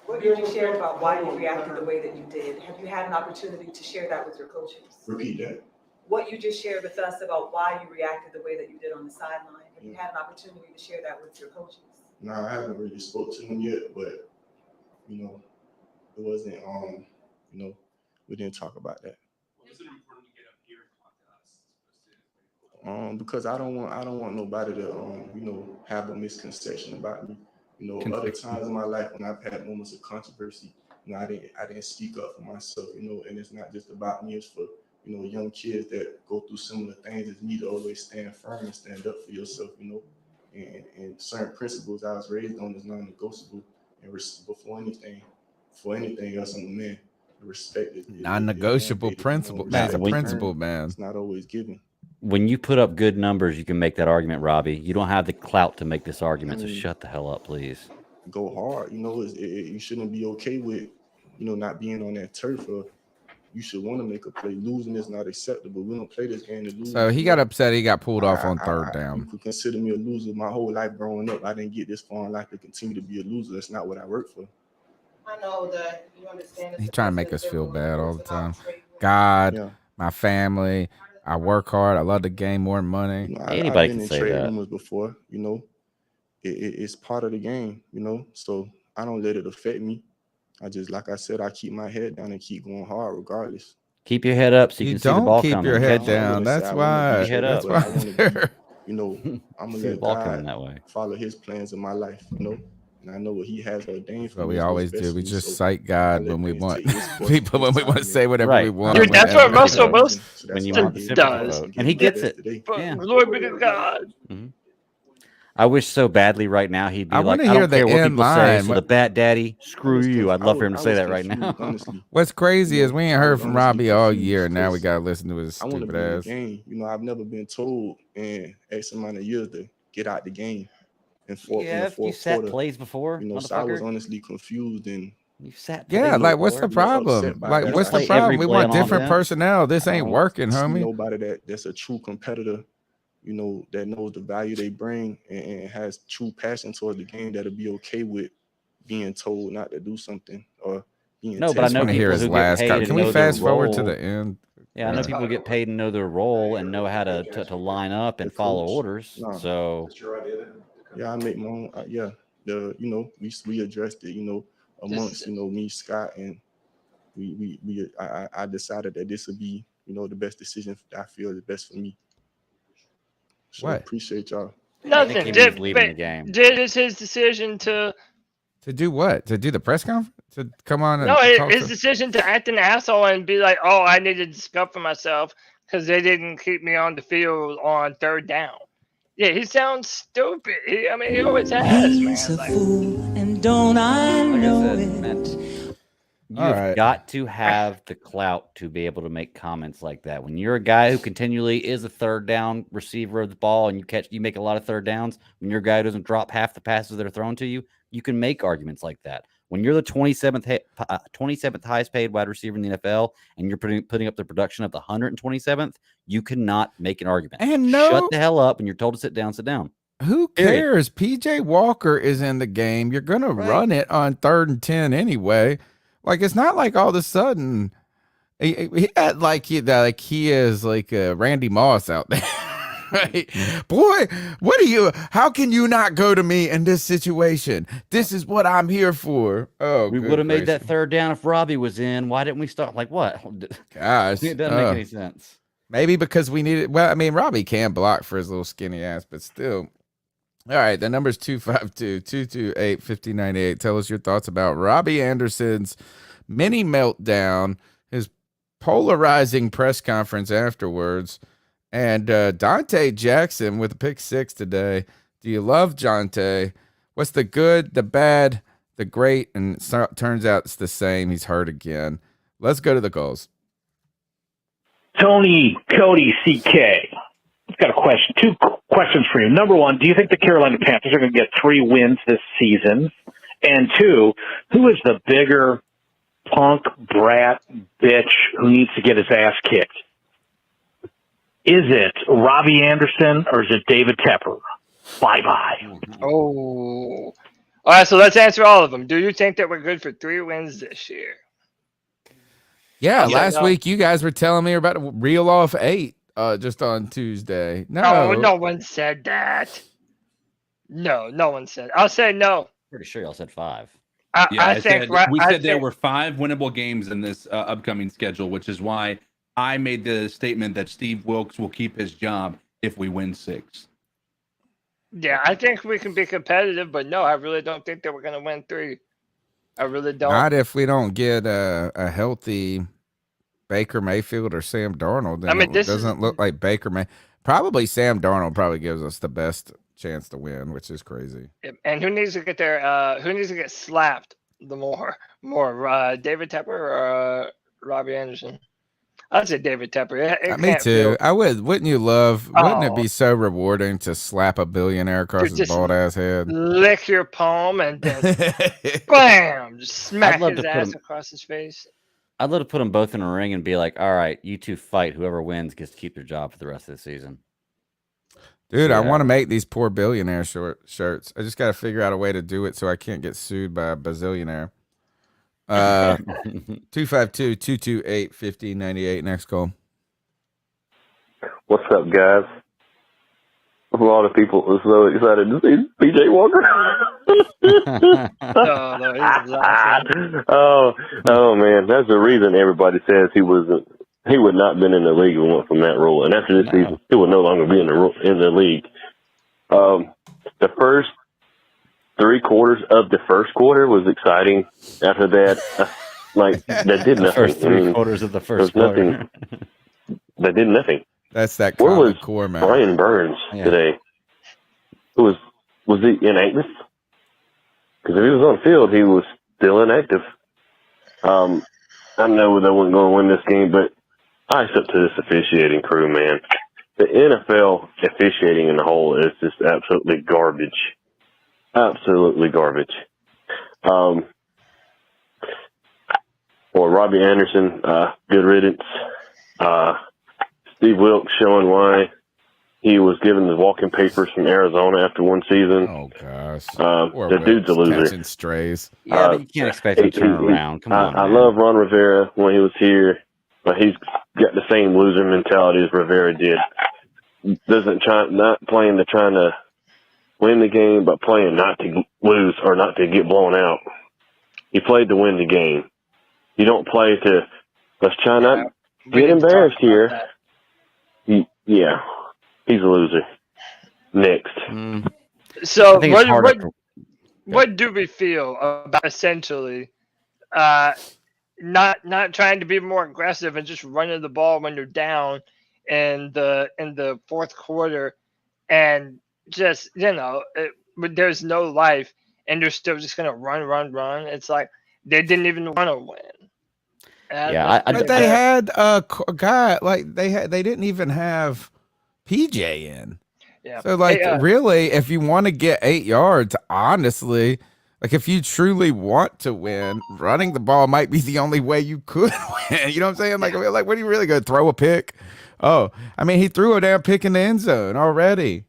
What you just shared about why you reacted the way that you did, have you had an opportunity to share that with your coaches? Repeat that. What you just shared with us about why you reacted the way that you did on the sideline, have you had an opportunity to share that with your coaches? No, I haven't really spoke to them yet, but you know, it wasn't you know, we didn't talk about that. Was it important to get up here and talk to us? Because I don't want nobody to you know, have a misconception about me. You know, other times in my life when I've had moments of controversy, you know, I didn't speak up for myself, you know, and it's not just about me, it's for, you know, young kids that go through similar things as me to always stand firm and stand up for yourself, you know. And certain principles I was raised on is non-negotiable, and before anything else, I'm a man. Respect it. Non-negotiable principle. Man, it's a principle, man. It's not always given. When you put up good numbers, you can make that argument, Robbie. You don't have the clout to make this argument, so shut the hell up, please. Go hard. You know, you shouldn't be okay with, you know, not being on that turf. Or you should want to make a play. Losing is not acceptable. We don't play this game to lose. So he got upset. He got pulled off on third down. You could consider me a loser. My whole life growing up, I didn't get this far in life to continue to be a loser. That's not what I work for. I know that you understand. He's trying to make us feel bad all the time. God, my family. I work hard. I love the game more than money. You know, Anybody I've been can in say trade that. rumors before, you know. It's part of the game, you know. So I don't let it affect me. I just, like I said, I keep my head down and keep going hard regardless. Keep your head up so you can see the ball coming. Keep your head down. That's why. Keep your head up. That's why. You know, I'm gonna See the let ball coming God that way. follow His plans in my life, you know. And I know what He has ordained for me. But we is what's always best do. for We me. just So cite God I let when we things want take its course, people, when we want to say whatever we want. Dude, that's what Russell Wilson When you why I want the gave sympathy my best vote. and And he gave my gets best it. today. Yeah. Glory be to God. I wish so badly right now he'd be I like, wanna I hear don't the care what end people say. line. So the bat daddy, screw you. I'd love for him to say that right now. What's crazy is we ain't heard from Robbie all confused year, and now we because gotta listen to his I want to stupid be in the ass. game. You know, I've never been told in X amount of years to get out the game in the fourth sat quarter. plays before, You know, so I was motherfucker. honestly confused and You sat Yeah, plays like what's the before. problem? upset by Like that. what's the play every problem? We play want on different offense. personnel. This I ain't don't working, see homie. nobody that's a true competitor, you know, that knows the value they bring and has true passion towards the game that'll be okay with being told not to do something or being No, but I just know want to hear people his who get last paid comment. and Can we know their fast forward to role. the end? Yeah, I know people get paid and know their role and know how to line up and follow orders. No. So Yeah, I make my own. Yeah, you know, we addressed it. You know, amongst me, Scott, and I decided that this would be, you know, the best decision that I feel is best for me. So What? appreciate y'all. Nothing. He's leaving the game. Did is his decision to do what? To do the press conference? To come on and no, talk his to? decision to act an asshole and be like, "Oh, I needed to discover myself because they didn't keep me on the field on third down." Yeah, he sounds stupid. He always has, man. Like, And don't I Like I know said, it? man, All you've right. got to have the clout to be able to make comments like that. When you're a guy who continually is a third down receiver of the ball and you make a lot of third downs, when you're a guy who doesn't drop half the passes that are thrown to you, you can make arguments like that. When you're the 27th highest paid wide receiver in the NFL and you're putting up the production of the 127th, you cannot make an argument. And shut the hell up when you're told to sit down, sit down. Who Period. cares? PJ Walker is in the game. You're gonna run it on 3rd and 10 anyway. Like it's not like all of a sudden he had like he is like Randy Moss out there. Right? Boy, how can you not go to me in this situation? This is what I'm here for. Oh, We good would have made gracious. that third down if Robbie was in. Why didn't we start? Like what? Gosh, It doesn't make any sense. Maybe because we needed. Well, I mean, Robbie can block for his little skinny ass, but still. All right, the number's 252-228-5098. Tell us your thoughts about Robbie Anderson's mini meltdown, his polarizing press conference afterwards, and Dante Jackson with a pick 6 today. Do you love Dante? What's the good, the bad, the great? And it turns out it's the same. He's hurt again. Let's go to the calls. Tony, Cody, CK. I've got a question. Two questions for you. Number one, do you think the Carolina Panthers are going to get 3 wins this season? And two, who is the bigger punk, brat, bitch who needs to get his ass kicked? Is it Robbie Anderson or is it David Tepper? Bye-bye. Oh. All right, so let's answer all of them. Do you think that we're good for 3 wins this year? Yeah, Okay, last no. week you guys were telling me you're about to reel off 8 just on Tuesday. No one said that. No one said. I'll say no. Pretty sure y'all said 5. I think we said there were 5 winnable games in this upcoming schedule, which is why I made the statement that Steve Wilkes will keep his job if we win 6. Yeah, I think we can be competitive, but no, I really don't think that we're going to win 3. I really don't. Not if we don't get a healthy Baker Mayfield or Sam Darnold. Then it doesn't look like Baker May. Probably Sam Darnold probably gives us the best chance to win, which is crazy. And who needs to get there? Who needs to get slapped the more? David Tepper or Robbie Anderson? I'd say David Tepper. Me too. I would. Wouldn't you love? Wouldn't it be so rewarding to slap a billionaire across his bald ass head? Lick your palm and then bam, just smack his ass across his face. I'd love to put them both in a ring and be like, all right, you two fight. Whoever wins gets to keep their job for the rest of the season. Dude, I want to make these poor billionaire shirts. I just got to figure out a way to do it so I can't get sued by a bazillionaire. 252-228-1598. Next call. What's up, guys? A lot of people are so excited to see PJ Walker. Oh man, that's the reason everybody says he would not have been in the league if he went from that role. And after this season, he would no longer be in the league. The first 3 quarters of the first quarter was exciting. After that, that did nothing. First 3 quarters of the first quarter. That did nothing. That's that Where was core, man. Brian Burns today? Was he inactive? Because if he was on the field, he was still inactive. I know they weren't going to win this game, but I up to this officiating crew, man. The NFL officiating in the whole is just absolutely garbage. Absolutely garbage. Or Robbie Anderson, good riddance. Steve Wilkes showing why he was given the walking papers from Arizona after one season. Oh gosh, the dude's a loser. Catching strays. Yeah, but you can't expect him to turn around. Come on. I love Ron Rivera when he was here, but he's got the same loser mentality as Rivera did. Not playing to trying to win the game, but playing not to lose or not to get blown out. He played to win the game. You don't play to let's try not get embarrassed here. Yeah, he's a loser. Next. So what do we feel about essentially not trying to be more aggressive and just running the ball when you're down in the fourth quarter and just there's no life and they're still just gonna run. It's like they didn't even want to win. But they had a guy they didn't even have PJ in. Yeah. So really, if you want to get 8 yards, honestly, if you truly want to win, running the ball might be the only way you could win. You know what I'm saying? What are you really going to throw a pick? Oh, I mean, he threw a damn pick in the end zone already.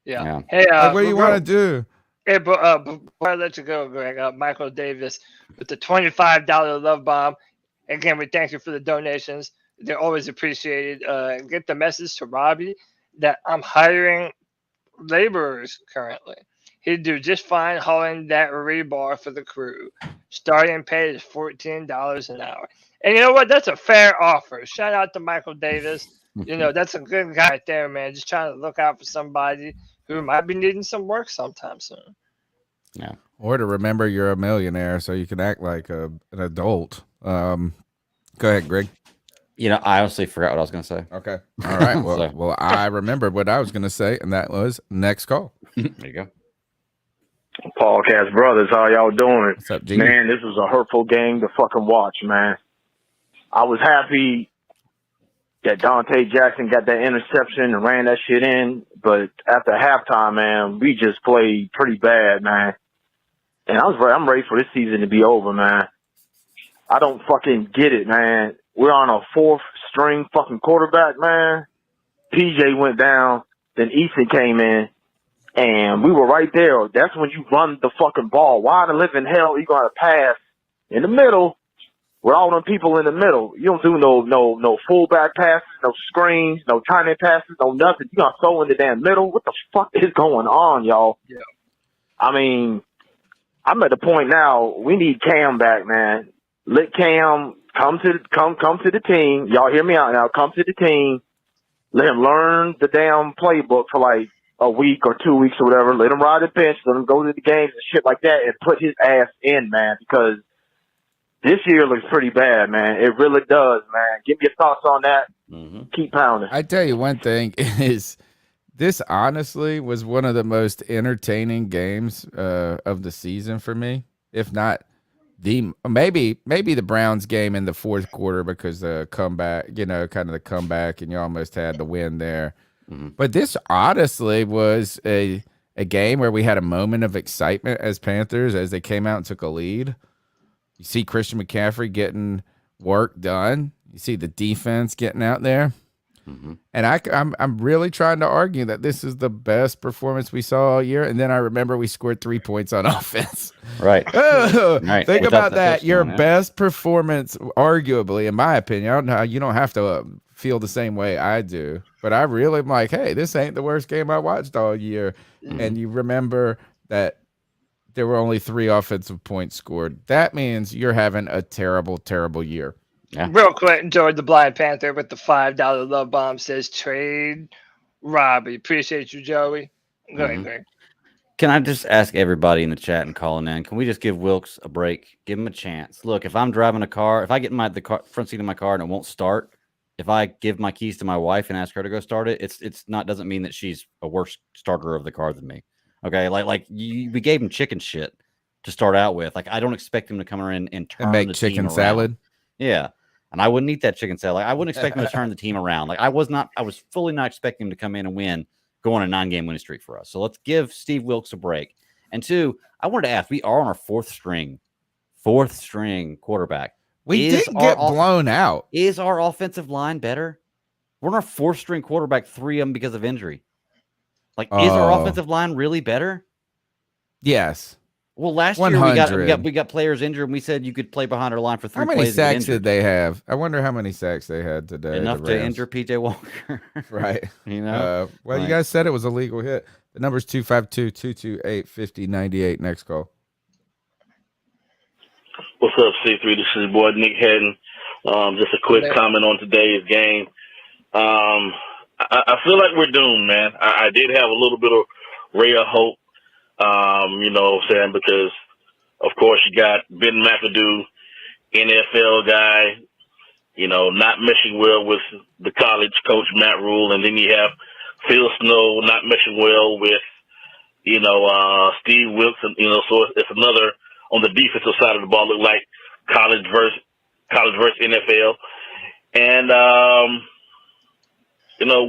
Yeah. Hey, what do you want to do? Hey, but before I let you go, Greg, Michael Davis with the $25 love bomb. Again, we thank you for the donations. They're always appreciated. Get the message to Robbie that I'm hiring laborers currently. He'd do just fine hauling that rebar for the crew. Starting pay is $14 an hour. And you know what? That's a fair offer. Shout out to Michael Davis. That's a good guy right there, man. Just trying to look out for somebody who might be needing some work sometime soon. Yeah. Or to remember you're a millionaire so you can act like an adult. Go ahead, Greg. I honestly forgot what I was going to say. Okay. All right. Well, I remembered what I was going to say, and that was next call. There you go. Podcast brothers, how y'all doing? What's up, Gene? Man, this was a hurtful game to fucking watch, man. I was happy that Dante Jackson got that interception and ran that shit in. But after halftime, man, we just played pretty bad, man. And I'm ready for this season to be over, man. I don't fucking get it, man. We're on a fourth string fucking quarterback, man. PJ went down, then Easton came in, and we were right there. That's when you run the fucking ball. Why the living hell are you going to pass in the middle with all them people in the middle? You don't do no fullback passes, no screens, no tight end passes, no nothing. You going to throw in the damn middle? What the fuck is going on, y'all? Yeah. I mean, I'm at the point now, we need Cam back, man. Let Cam come to the team. Y'all hear me out now. Come to the team. Let him learn the damn playbook for like a week or 2 weeks or whatever. Let him ride the bench. Let him go to the games and shit like that and put his ass in, man, because this year looks pretty bad, man. It really does, man. Give me your thoughts on that. Mm-hmm. Keep pounding. I tell you one thing is this honestly was one of the most entertaining games of the season for me, if not maybe the Browns game in the fourth quarter because the comeback, kind of the comeback, and you almost had the win there. Mm-hmm. But this honestly was a game where we had a moment of excitement as Panthers as they came out and took a lead. You see Christian McCaffrey getting work done. You see the defense getting out there. Mm-hmm. And I'm really trying to argue that this is the best performance we saw all year. And then I remember we scored 3 points on offense. Right. Right. Think about that. Your touchdown, yeah. best performance, arguably, in my opinion. I don't know how you don't have to feel the same way I do, but I really am like, hey, this ain't the worst game I watched all year. Mm-hmm. And you remember that there were only 3 offensive points scored. That means you're having a terrible, terrible year. Yeah. Real quick, George the Blind Panther with the $5 love bomb says trade Robbie. Appreciate you, Joey. Go ahead, Greg. Can I just ask everybody in the chat and calling in? Can we just give Wilkes a break? Give him a chance. Look, if I'm driving a car, if I get in the front seat of my car and it won't start, if I give my keys to my wife and ask her to go start it, it's not doesn't mean that she's a worse starter of the car than me. Okay, we gave him chicken shit to start out with. Like I don't expect him to come in and turn And make the chicken team salad. around. Yeah. And I wouldn't eat that chicken salad. I wouldn't expect him to turn the team around. Like I was fully not expecting him to come in and win, go on a 9-game winning streak for us. So let's give Steve Wilkes a break. And 2, I wanted to ask, we are on our fourth string quarterback. We did get blown out. Is our offensive line better? We're on our 4th string quarterback, 3 of them because of injury. Like, is our offensive line really better? Yes. Well, last 100. year we got players injured, and we said you could play behind our line for 3 How many plays. sacks did they have? I wonder how many sacks they had today. Enough to injure PJ Walker. Right. You know? You guys said it was a legal hit. The number's 252-228-5098. Next call. What's up, C3? This is your boy Nick Hedden. Just a quick comment on today's game. I feel like we're doomed, man. I did have a little bit of ray of hope. You know what I'm saying? Because, of course, you got Ben McAdoo, NFL guy, not meshing well with the college coach, Matt Rule. And then you have Phil Snow not meshing well with, Steve Wilkes. And, so it's another on the defensive side of the ball, look like college versus NFL. And,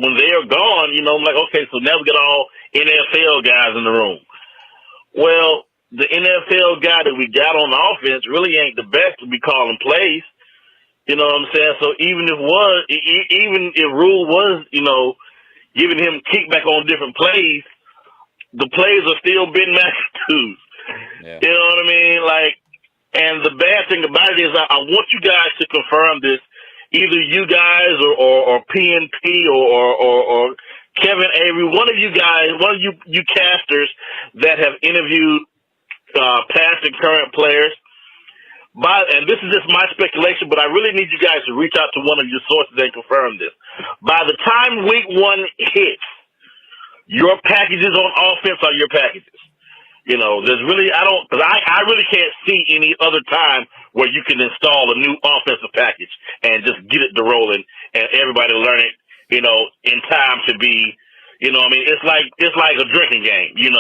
when they are gone, I'm like, okay, so now we got all NFL guys in the room. Well, the NFL guy that we got on offense really ain't the best to be calling plays. You know what I'm saying? So even if Rule was, giving him kickback on different plays, the plays are still Ben McAdoo's. Yeah. You know what I mean? And the bad thing about it is I want you guys to confirm this. Either you guys or PNP or Kevin Avery, one of you guys, one of you casters that have interviewed past and current players. And this is just my speculation, but I really need you guys to reach out to one of your sources and confirm this. By the time week 1 hits, your packages on offense are your packages. There's really, I really can't see any other time where you can install a new offensive package and just get it to rolling and everybody learn it, in time to be, it's like a drinking game. You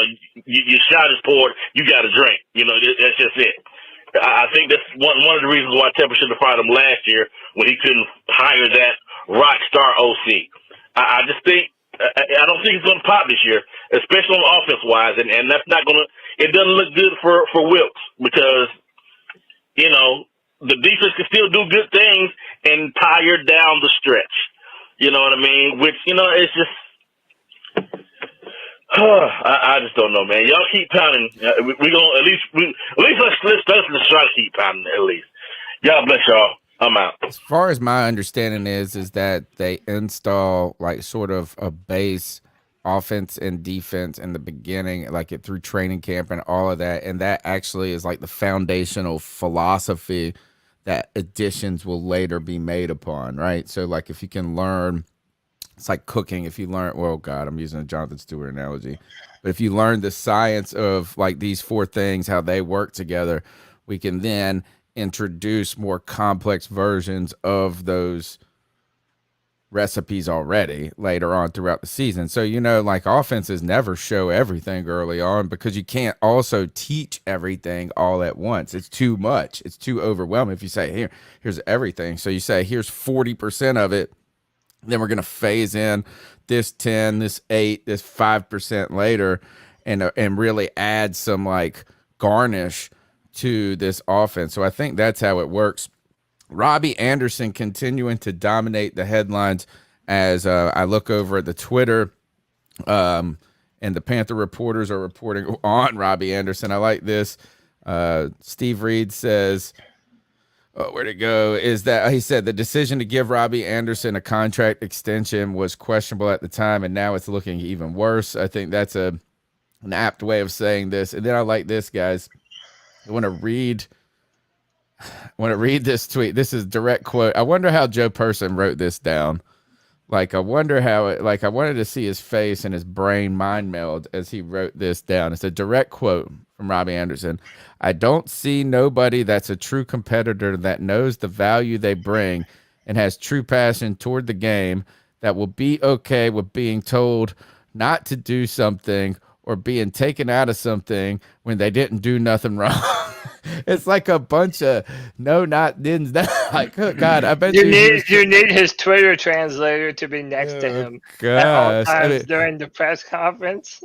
shot is poured, you got to drink. That's just it. I think that's one of the reasons why Tepper should have fired him last year when he couldn't hire that rock star OC. I just think I don't think it's going to pop this year, especially on offense wise, and that's not going to. It doesn't look good for Wilkes because the defense can still do good things and tire down the stretch. You know what I mean? Which it's just. I just don't know, man. Y'all keep pounding. We gonna at least let's try to keep pounding at least. God bless y'all. I'm out. As far as my understanding is that they install like sort of a base offense and defense in the beginning, like through training camp and all of that, and that actually is like the foundational philosophy that additions will later be made upon, right? So like if you can learn. It's like cooking. If you learn, well, God, I'm using a Jonathan Stewart analogy, but if you learn the science of like these 4 things, how they work together, we can then introduce more complex versions of those recipes already later on throughout the season. So, like offenses never show everything early on because you can't also teach everything all at once. It's too much. It's too overwhelming. If you say, here's everything. So you say, here's 40% of it. Then we're going to phase in this 10, this 8, this 5% later and really add some like garnish to this offense. So I think that's how it works. Robbie Anderson continuing to dominate the headlines as I look over at the Twitter and the Panther reporters are reporting on Robbie Anderson. I like this. Steve Reed says, where'd it go? Is that he said the decision to give Robbie Anderson a contract extension was questionable at the time, and now it's looking even worse. I think that's an apt way of saying this. And then I like this, guys. I want to read this tweet. This is direct quote. I wonder how Joe Person wrote this down. Like, I wonder how it, like, I wanted to see his face and his brain mind meld as he wrote this down. It's a direct quote from Robbie Anderson. I don't see nobody that's a true competitor that knows the value they bring and has true passion toward the game that will be okay with being told not to do something or being taken out of something when they didn't do nothing wrong. It's like a bunch of didn't. Like, oh God, I bet you need his Twitter translator to be next to him at all times during the press conference.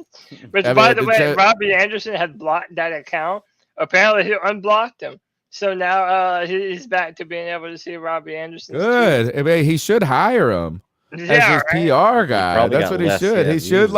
Which, by the way, Robbie Anderson had blocked that account. Apparently, he unblocked him. So now he's back to being able to see Robbie Anderson. Good. I mean, he should hire him. As his PR guy. That's what he should. He should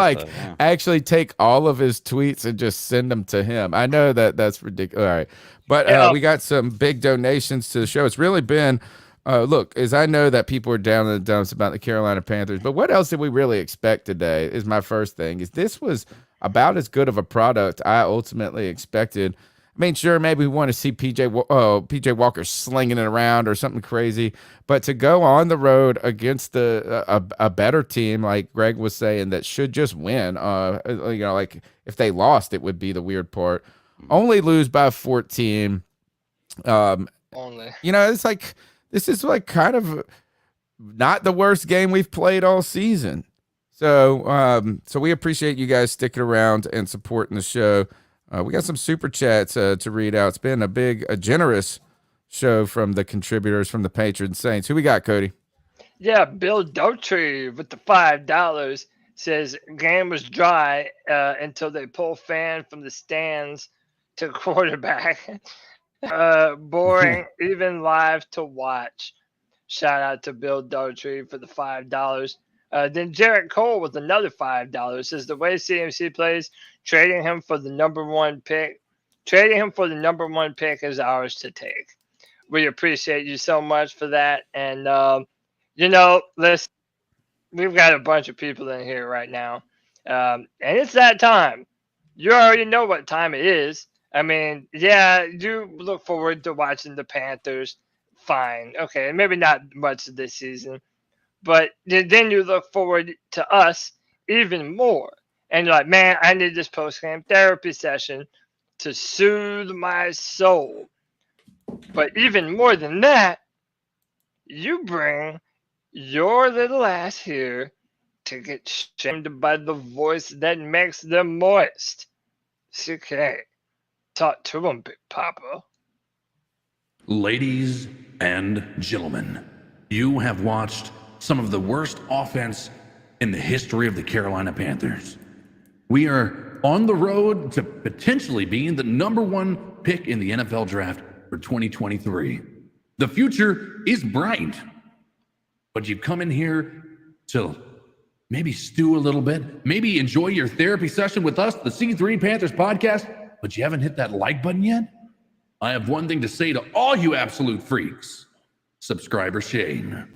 actually take all of his tweets and just send them to him. I know that's ridiculous. All right. But we got some big donations to the show. It's really been, look, as I know that people are down in the dumps about the Carolina Panthers, but what else did we really expect today is my first thing. Is this was about as good of a product I ultimately expected. I mean, sure, maybe we want to see PJ Walker slinging it around or something crazy, but to go on the road against a better team, like Greg was saying, that should just win. Like if they lost, it would be the weird part. Only lose by 14. Only. It's like this is like kind of not the worst game we've played all season. So we appreciate you guys sticking around and supporting the show. We got some super chats to read out. It's been a generous show from the contributors, from the patron saints. Who we got, Cody? Yeah, Bill Daughtry with the $5 says game was dry until they pull fan from the stands to quarterback. Boring, even live to watch. Shout out to Bill Daughtry for the $5. Then Jarrett Cole with another $5 says the way CMC plays, trading him for the number one pick is ours to take. We appreciate you so much for that. And, listen, we've got a bunch of people in here right now. And it's that time. You already know what time it is. I mean, yeah, you look forward to watching the Panthers. Fine. Okay, maybe not much this season. But then you look forward to us even more. And you're like, man, I need this post-game therapy session to soothe my soul. But even more than that, you bring your little ass here to get shamed by the voice that makes them moist. CK, talk to him, Big Papa. Ladies and gentlemen, you have watched some of the worst offense in the history of the Carolina Panthers. We are on the road to potentially being the number one pick in the NFL draft for 2023. The future is bright, but you come in here to maybe stew a little bit, maybe enjoy your therapy session with us, the C3 Panthers podcast, but you haven't hit that like button yet? I have one thing to say to all you absolute freaks. Subscriber shame.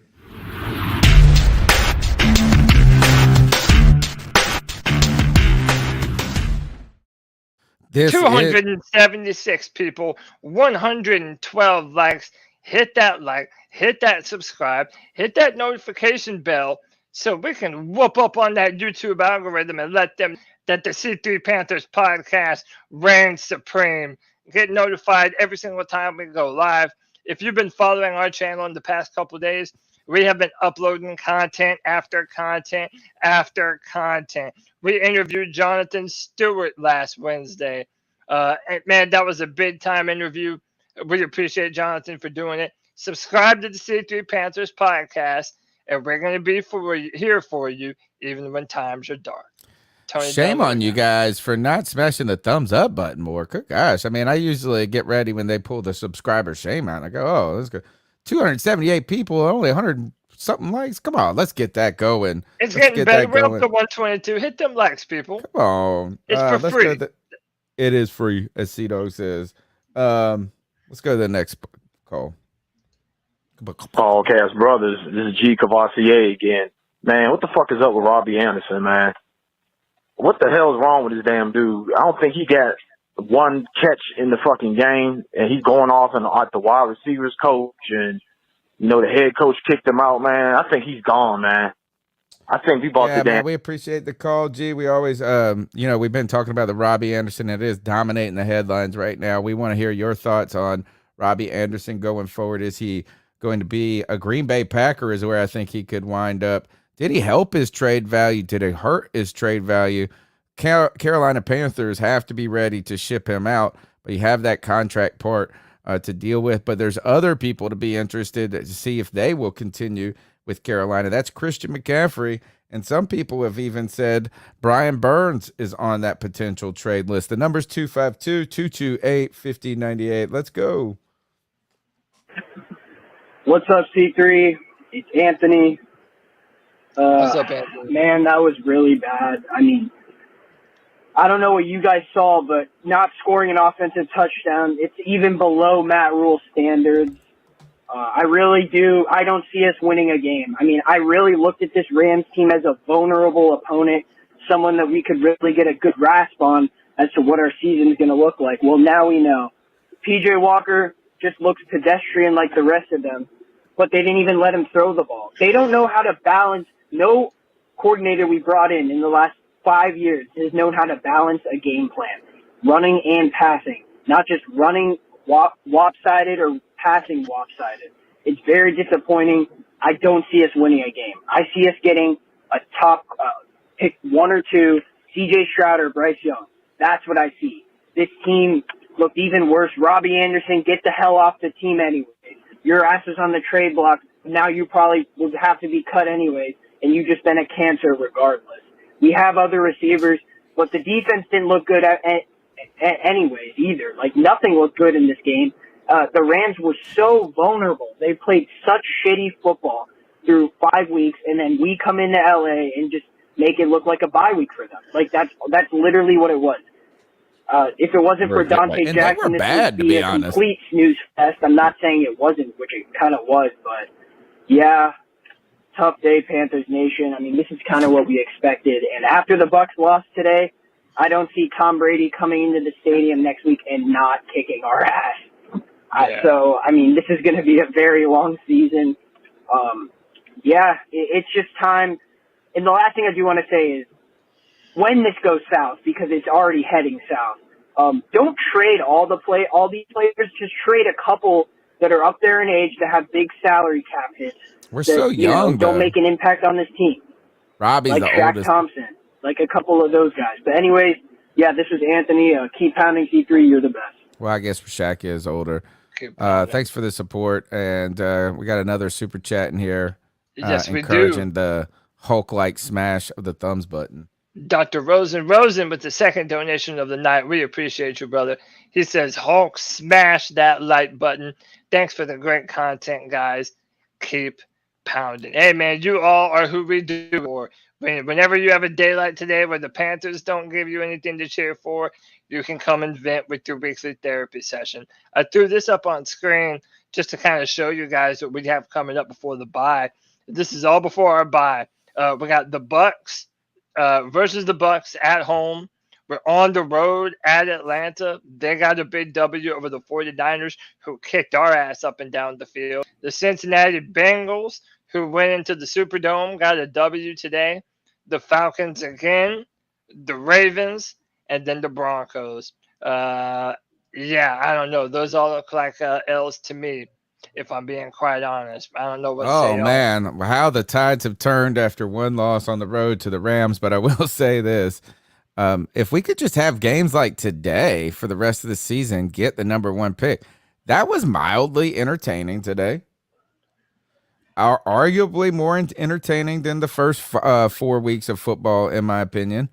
This 276 people, 112 likes. Hit that like, hit that subscribe, hit that notification bell so we can whoop up on that YouTube algorithm and let them that the C3 Panthers podcast reigns supreme. Get notified every single time we go live. If you've been following our channel in the past couple of days, we have been uploading content after content after content. We interviewed Jonathan Stewart last Wednesday. And man, that was a big time interview. We appreciate Jonathan for doing it. Subscribe to the C3 Panthers podcast, and we're going to be here for you even when times are dark. Tony, shame on you guys for not smashing the thumbs up button more. Good gosh. I mean, I usually get ready when they pull the subscriber shame out. I go, oh, that's good. 278 people, only 100 something likes. Come on, let's get that going. It's getting better. We're up to 122. Hit them likes, people. Come on. It's for free. It is free, as C-Dog says. Let's go to the next call. Oh, Cast Brothers. This is G. Cavassier again. Man, what the fuck is up with Robbie Anderson, man? What the hell is wrong with this damn dude? I don't think he got one catch in the fucking game, and he's going off and the wide receivers coach, and the head coach kicked him out, man. I think he's gone, man. I think we bought the damn. Man, we appreciate the call, G. We always, we've been talking about the Robbie Anderson. It is dominating the headlines right now. We want to hear your thoughts on Robbie Anderson going forward. Is he going to be a Green Bay Packer? Is where I think he could wind up. Did he help his trade value? Did it hurt his trade value? Carolina Panthers have to be ready to ship him out, but you have that contract part to deal with. But there's other people to be interested to see if they will continue with Carolina. That's Christian McCaffrey, and some people have even said Brian Burns is on that potential trade list. The number's 252-228-5098. Let's go. What's up, C3? It's Anthony. What's up, Anthony? Man, that was really bad. I mean, I don't know what you guys saw, but not scoring an offensive touchdown, it's even below Matt Rule's standards. I don't see us winning a game. I mean, I really looked at this Rams team as a vulnerable opponent, someone that we could really get a good grasp on as to what our season is going to look like. Well, now we know. PJ Walker just looks pedestrian like the rest of them, but they didn't even let him throw the ball. They don't know how to balance. No coordinator we brought in the last 5 years has known how to balance a game plan, running and passing, not just running lopsided or passing lopsided. It's very disappointing. I don't see us winning a game. I see us getting a top pick 1 or 2, C.J. Stroud or Bryce Young. That's what I see. This team looked even worse. Robbie Anderson, get the hell off the team anyway. Your ass is on the trade block. Now you probably would have to be cut anyways, and you've just been a cancer regardless. We have other receivers, but the defense didn't look good anyways either. Like, nothing looked good in this game. The Rams were so vulnerable. They played such shitty football through 5 weeks, and then we come into LA and just make it look like a bye week for them. Like, that's literally what it was. If it wasn't for Dante Jackson, this would be a complete snooze fest. I'm not saying it wasn't, which it kind of was, but yeah, tough day, Panthers Nation. I mean, this is kind of what we expected. And after the Bucs lost today, I don't see Tom Brady coming into the stadium next week and not kicking our ass. So, I mean, this is going to be a very long season. It's just time. And the last thing I do want to say is, when this goes south, because it's already heading south, don't trade all these players. Just trade a couple that are up there in age that have big salary cap hits. We're so young, don't make an impact on this team. Robbie's like the Shaq oldest. Thompson, like a couple of those guys. But anyways, this was Anthony. Keep pounding C3. You're the best. Well, I guess Shaq is older. Thanks for the support. And we got another super chat in here. Yes, we encouraging do. the Hulk-like smash of the thumbs button. Dr. Rosen with the second donation of the night. We appreciate you, brother. He says, Hulk, smash that like button. Thanks for the great content, guys. Keep pounding. Hey, man, you all are who we do for. Whenever you have a day like today where the Panthers don't give you anything to cheer for, you can come and vent with your weekly therapy session. I threw this up on screen just to kind of show you guys what we have coming up before the bye. This is all before our bye. We got the Bucks versus the Bucks at home. We're on the road at Atlanta. They got a big W over the 49ers, who kicked our ass up and down the field. The Cincinnati Bengals, who went into the Superdome, got a W today. The Falcons again, the Ravens, and then the Broncos. Yeah, I don't know. Those all look like L's to me, if I'm being quite honest. I don't know what to say. Oh, man, how the tides have turned after one loss on the road to the Rams. But I will say this. If we could just have games like today for the rest of the season, get the number one pick. That was mildly entertaining today. Arguably more entertaining than the first 4 weeks of football, in my opinion.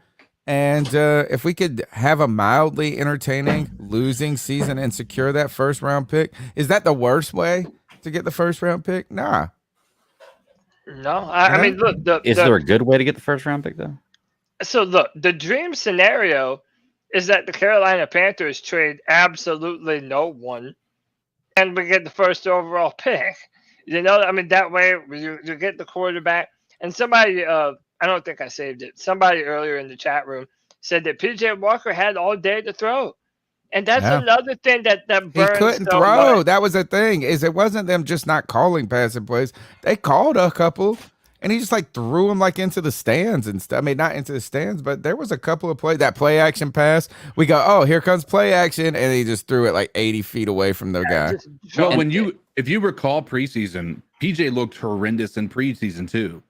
And if we could have a mildly entertaining losing season and secure that first round pick, is that the worst way to get the first round pick? Nah. No, I mean, look. Is there a good way to get the first round pick, though? So, look, the dream scenario is that the Carolina Panthers trade absolutely no one and we get the first overall pick. You know, I mean, that way you get the quarterback. And somebody, I don't think I saved it. Somebody earlier in the chat room said that PJ Walker had all day to throw. And that's another thing that burns. He couldn't so throw. much. That was the thing. Is it wasn't them just not calling passing plays. They called a couple, and he just like threw them like into the stands and stuff. I mean, not into the stands, but there was a couple of plays. That play action pass, we go, oh, here comes play action, and he just threw it like 80 feet away from the guy. Well, if you recall preseason, PJ looked horrendous in preseason too.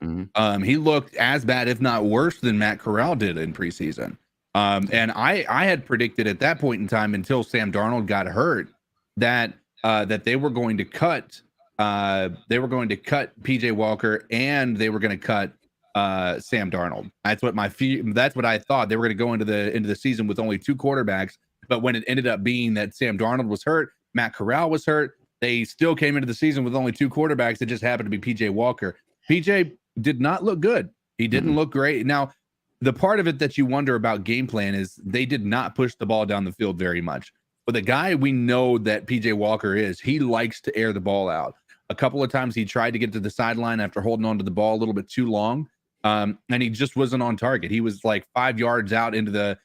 He looked as bad, if not worse, than Matt Corral did in preseason. And I had predicted at that point in time, until Sam Darnold got hurt, that they were going to cut PJ Walker and they were going to cut Sam Darnold. That's what I thought. They were going to go into the season with only two quarterbacks, but when it ended up being that Sam Darnold was hurt, Matt Corral was hurt, they still came into the season with only two quarterbacks. It just happened to be PJ Walker. PJ did not look good. He didn't look great. Now, the part of it that you wonder about game plan is they did not push the ball down the field very much. But the guy we know that PJ Walker is, he likes to air the ball out. A couple of times he tried to get to the sideline after holding on to the ball a little bit too long, and he just wasn't on target. He was like 5 yards out into the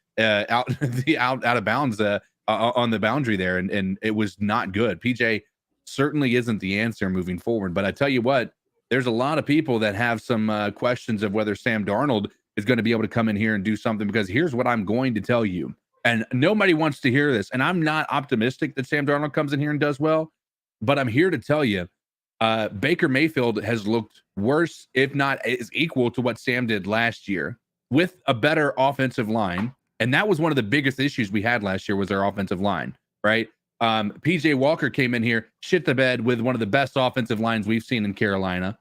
out of bounds on the boundary there, and it was not good. PJ certainly isn't the answer moving forward. But I tell you what, there's a lot of people that have some questions of whether Sam Darnold is going to be able to come in here and do something, because here's what I'm going to tell you. And nobody wants to hear this. And I'm not optimistic that Sam Darnold comes in here and does well, but I'm here to tell you, Baker Mayfield has looked worse, if not is equal to what Sam did last year, with a better offensive line. And that was one of the biggest issues we had last year, was our offensive line, right? PJ Walker came in here, shit the bed with one of the best offensive lines we've seen in Carolina.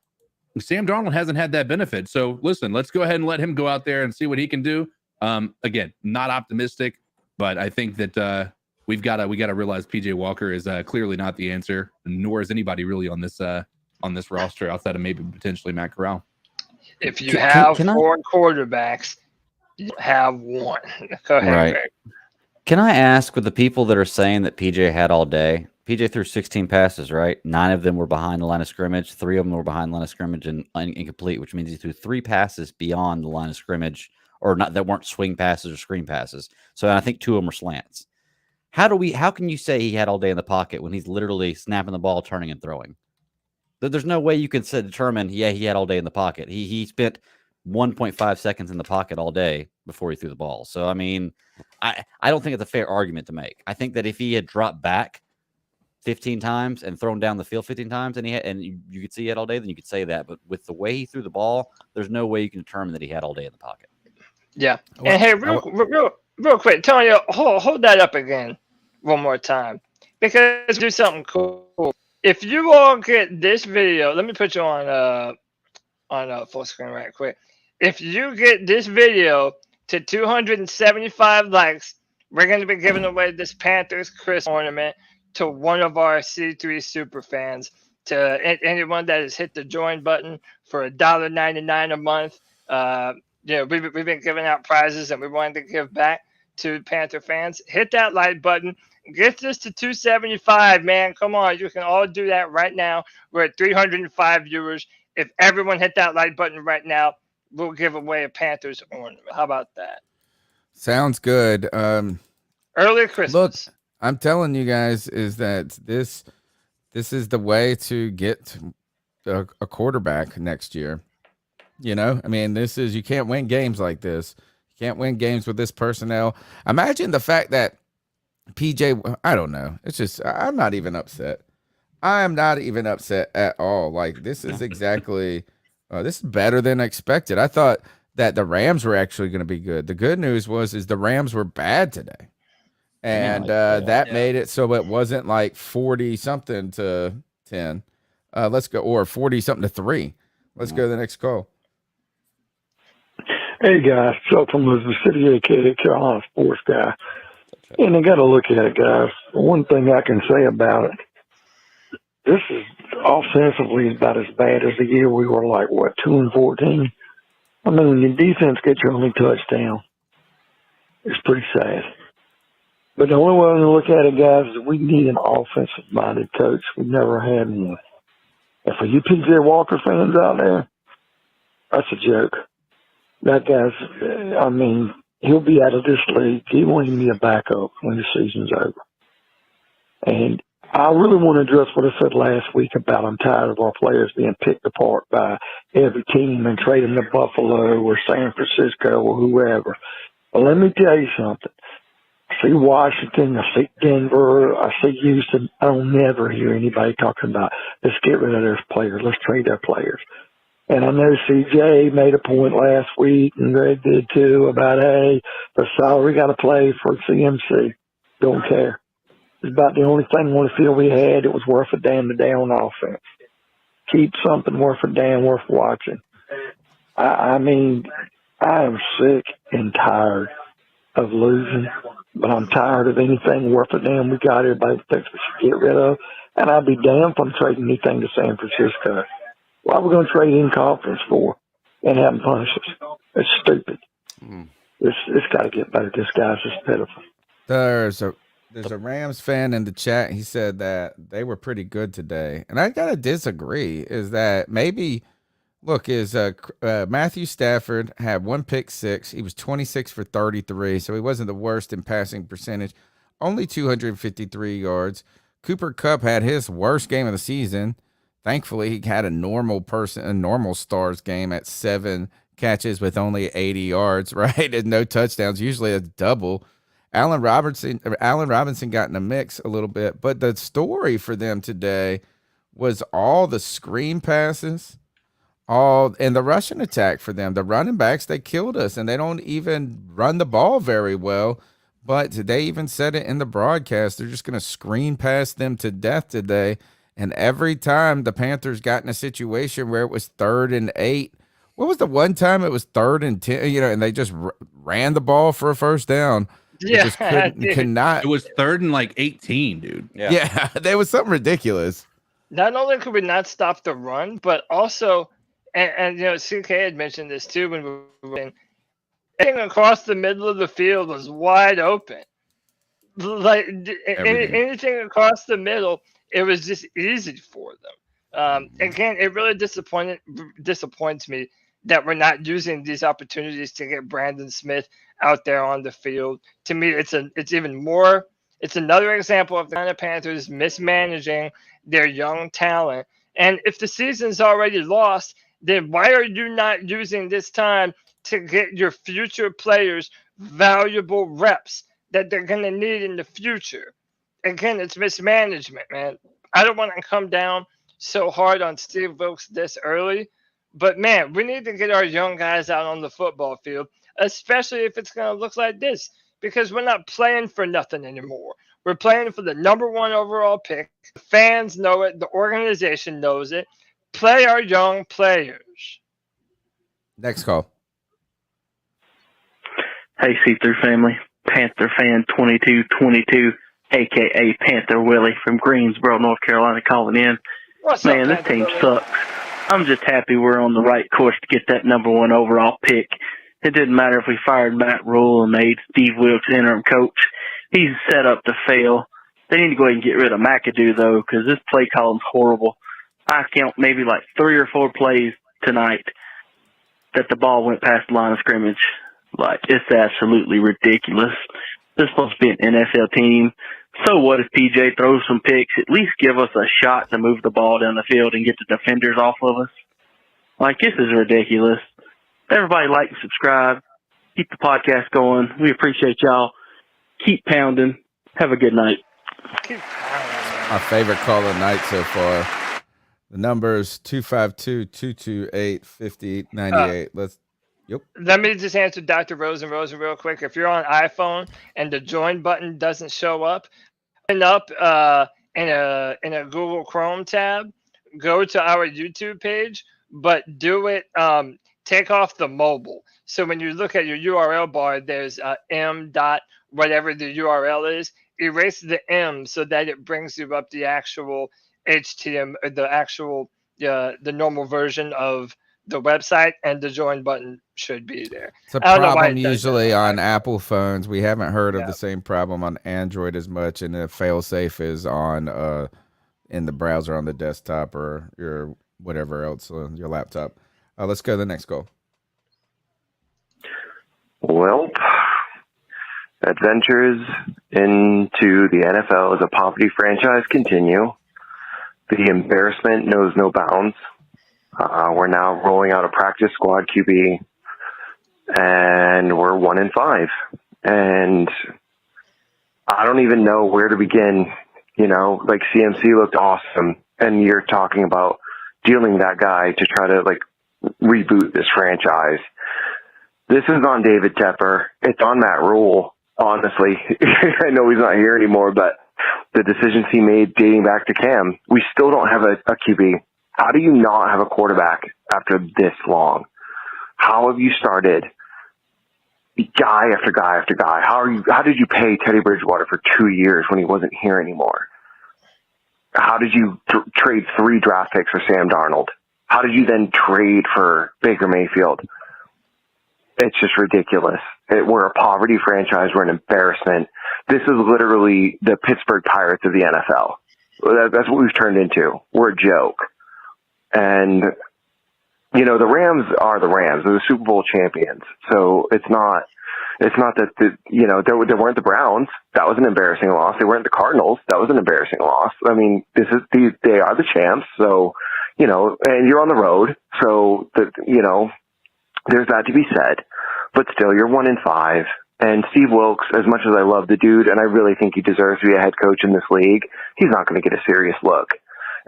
Sam Darnold hasn't had that benefit. So listen, let's go ahead and let him go out there and see what he can do. Again, not optimistic, but I think that we got to realize PJ Walker is clearly not the answer, nor is anybody really on this roster outside of maybe potentially Matt Corral. If you have four quarterbacks, you have one. Go ahead, Right. Greg. Can I ask, with the people that are saying that PJ had all day, PJ threw 16 passes, right? 9 of them were behind the line of scrimmage. 3 of them were behind the line of scrimmage and incomplete, which means he threw 3 passes beyond the line of scrimmage, or not, that weren't swing passes or screen passes. So I think 2 of them were slants. How can you say he had all day in the pocket when he's literally snapping the ball, turning and throwing? There's no way you can determine, he had all day in the pocket. He spent 1.5 seconds in the pocket all day before he threw the ball. So, I mean, I don't think it's a fair argument to make. I think that if he had dropped back 15 times and thrown down the field 15 times and you could see he had all day, then you could say that. But with the way he threw the ball, there's no way you can determine that he had all day in the pocket. Yeah. And hey, real quick, Tony, hold that up again one more time. because do something cool. If you all get this video, let me put you on full screen right quick. If you get this video to 275 likes, we're going to be giving away this Panthers Chris ornament to one of our C3 super fans. To anyone that has hit the join button for $1.99 a month. We've been giving out prizes, and we wanted to give back to Panther fans. Hit that like button. Get this to 275, man. Come on. You can all do that right now. We're at 305 viewers. If everyone hit that like button right now, we'll give away a Panthers ornament. How about that? Sounds good. Early Christmas. Look, I'm telling you guys is that this is the way to get a quarterback next year. You know, I mean, you can't win games like this. You can't win games with this personnel. Imagine the fact that PJ, I don't know. It's just, I'm not even upset. I am not even upset at all. Like, this is exactly, this is better than expected. I thought that the Rams were actually going to be good. The good news is the Rams were bad today. And that made it so it wasn't like 40-something to 10. Let's go, or 40-something to 3. Let's go to the next call. Hey guys, Chuck from Elizabeth City, aka Carolina sports guy. And I got to look at it, guys. One thing I can say about it, this is offensively about as bad as the year we were 2-14. I mean, when your defense gets your only touchdown, it's pretty sad. But the only way to look at it, guys, is we need an offensive-minded coach. We've never had one. And for you PJ Walker fans out there, that's a joke. That guy's, I mean, he'll be out of this league. He won't even be a backup when the season's over. And I really want to address what I said last week about I'm tired of our players being picked apart by every team and trading to Buffalo or San Francisco or whoever. But let me tell you something. I see Washington, I see Denver, I see Houston. I don't never hear anybody talking about, let's get rid of their players, let's trade their players. And I know CJ made a point last week, and Greg did too, about, hey, the salary got to play for CMC. Don't care. It's about the only thing on the field we had. It was worth a damn today on offense. Keep something worth a damn worth watching. I mean, I am sick and tired of losing, but I'm tired of anything worth a damn we got everybody thinks we should get rid of. And I'd be damned if I'm trading anything to San Francisco. Why are we going to trade in conference for and have them punish us? It's stupid. It's got to get better. This guy's just pitiful. There's a Rams fan in the chat. He said that they were pretty good today. And I got to disagree. Is that maybe, look, Matthew Stafford had 1 pick six. He was 26 for 33, so he wasn't the worst in passing percentage. Only 253 yards. Cooper Kupp had his worst game of the season. Thankfully, he had a normal Stars game at 7 catches with only 80 yards, right? And no touchdowns. Usually a double. Allen Robinson got in the mix a little bit. But the story for them today was all the screen passes, and the rushing attack for them. The running backs, they killed us, and they don't even run the ball very well. But they even said it in the broadcast. They're just going to screen pass them to death today. And every time the Panthers got in a situation where it was 3rd and 8, what was the one time it was 3rd and 10, and they just ran the ball for a first down. Yeah, could not. It was 3rd and 18, dude. Yeah, there was something ridiculous. Not only could we not stop the run, but also, and CK had mentioned this too when we were in, anything across the middle of the field was wide open. Like anything across the middle, it was just easy for them. Again, it really disappoints me that we're not using these opportunities to get Brandon Smith out there on the field. To me, it's another example of the Carolina Panthers mismanaging their young talent. And if the season's already lost, then why are you not using this time to get your future players valuable reps that they're going to need in the future? Again, it's mismanagement, man. I don't want to come down so hard on Steve Wilkes this early, but man, we need to get our young guys out on the football field, especially if it's going to look like this, because we're not playing for nothing anymore. We're playing for the number 1 overall pick. The fans know it. The organization knows it. Play our young players. Next call. Hey, C3 family. Panther fan 2222, a.k.a. Panther Willie from Greensboro, North Carolina, calling in. What's Man, up, this Panther team Willie? sucks. I'm just happy we're on the right course to get that number 1 overall pick. It didn't matter if we fired Matt Rule and made Steve Wilkes interim coach. He's set up to fail. They need to go ahead and get rid of McAdoo, though, because this play calling's horrible. I count maybe like 3 or 4 plays tonight that the ball went past the line of scrimmage. Like, it's absolutely ridiculous. This is supposed to be an NFL team. So what if PJ throws some picks? At least give us a shot to move the ball down the field and get the defenders off of us. Like, this is ridiculous. Everybody like and subscribe. Keep the podcast going. We appreciate y'all. Keep pounding. Have a good night. My favorite call of the night so far. The number's 252-228-5898. Let me just answer Dr. Rosen real quick. If you're on iPhone and the join button doesn't show up, in a Google Chrome tab, go to our YouTube page, but do it. Take off the mobile. So when you look at your URL bar, there's m dot whatever the URL is. Erase the M so that it brings you up the actual HTML, the normal version of the website, and the join button should be there. It's a problem usually on Apple phones. We haven't heard of the same problem on Android as much, and the failsafe is on in the browser on the desktop or your whatever else on your laptop. Let's go to the next goal. Well, adventures into the NFL as a poverty franchise continue. The embarrassment knows no bounds. We're now rolling out a practice squad QB, and we're 1-5. And I don't even know where to begin. You know, like CMC looked awesome, and you're talking about dealing that guy to try to like reboot this franchise. This is on David Tepper. It's on Matt Rule, honestly. I know he's not here anymore, but the decisions he made dating back to Cam, we still don't have a QB. How do you not have a quarterback after this long? How have you started guy after guy after guy? How did you pay Teddy Bridgewater for 2 years when he wasn't here anymore? How did you trade 3 draft picks for Sam Darnold? How did you then trade for Baker Mayfield? It's just ridiculous. We're a poverty franchise. We're an embarrassment. This is literally the Pittsburgh Pirates of the NFL. That's what we've turned into. We're a joke. And, you know, the Rams are the Rams. They're the Super Bowl champions. So it's not that, they weren't the Browns. That was an embarrassing loss. They weren't the Cardinals. That was an embarrassing loss. I mean, they are the champs. So, you know, and you're on the road. So, there's that to be said. But still, you're 1-5. And Steve Wilkes, as much as I love the dude, and I really think he deserves to be a head coach in this league, he's not going to get a serious look.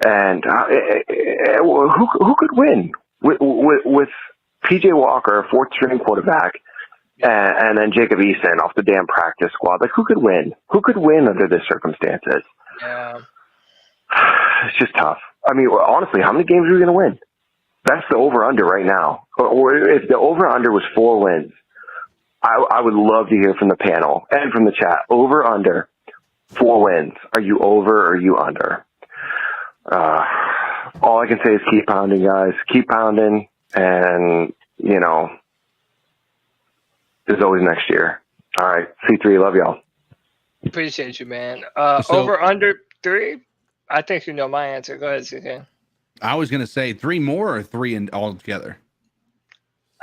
And who could win with PJ Walker, a 4th-string quarterback, and then Jacob Eason off the damn practice squad? Like, who could win? Who could win under this circumstances? Yeah. It's just tough. I mean, honestly, how many games are we going to win? That's the over-under right now. Or if the over-under was 4 wins, I would love to hear from the panel and from the chat. Over-under, 4 wins. Are you over or are you under? All I can say is keep pounding, guys. Keep pounding. And, you know, there's always next year. All right. C3, love y'all. Appreciate you, man. Over under 3? I think you know my answer. Go ahead, CK. I was going to say 3 more or 3 in altogether.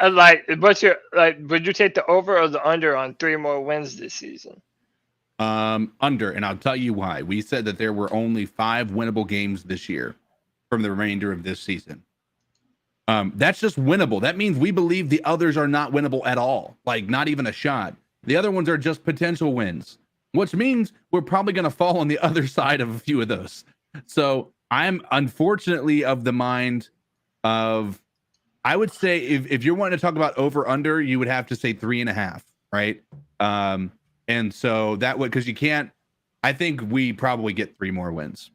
Would you take the over or the under on 3 more wins this season? Under, and I'll tell you why. We said that there were only 5 winnable games this year from the remainder of this season. That's just winnable. That means we believe the others are not winnable at all. Like, not even a shot. The other ones are just potential wins, which means we're probably going to fall on the other side of a few of those. So I'm unfortunately of the mind of, I would say if you're wanting to talk about over under, you would have to say 3.5, right? And so that would, because you can't, I think we probably get 3 more wins.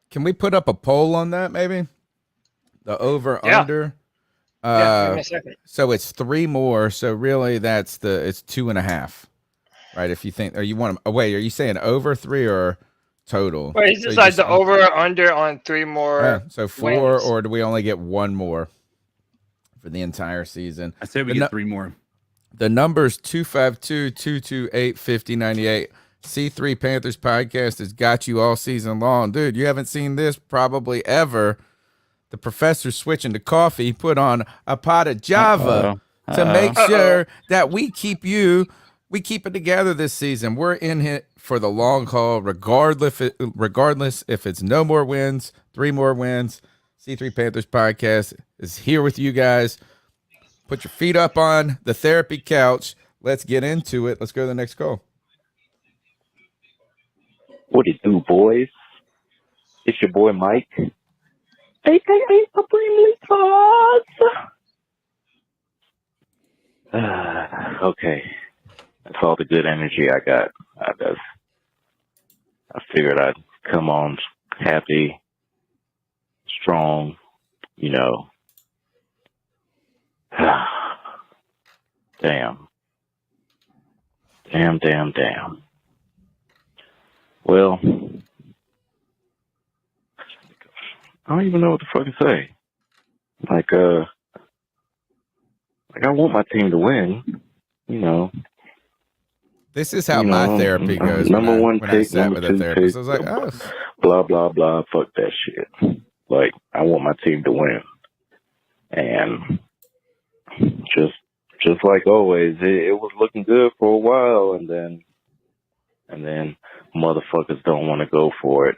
Can we put up a poll on that, maybe? The over-under? Yeah, give me a second. So it's 3 more. So really, it's 2.5, right? If you think, or you want to, wait, are you saying over 3 or total? Well, he's So just you like the over or under on 3 more. so 4, wins. or do we only get 1 more for the entire season? I say we get 3 more. The number's 252-228-5098. C3 Panthers podcast has got you all season long. Dude, you haven't seen this probably ever. The professor's switching to coffee. He put on a pot of Java to make sure that we keep it together this season. We're in it for the long haul, regardless if it's no more wins, 3 more wins. C3 Panthers podcast is here with you guys. Put your feet up on the therapy couch. Let's get into it. Let's go to the next call. What it do, boys? It's your boy Mike. AKA Supremely Toss. Okay. That's all the good energy I got. I figured I'd come on happy, strong, you know. Damn. Well, I don't even know what to fucking say. Like I want my team to win, you know. This is how my therapy goes. Number one when pick, I sat number with a two therapist. pick, I was like, oh. blah, blah, blah, fuck that shit. Like, I want my team to win. And just like always, it was looking good for a while, and then motherfuckers don't want to go for it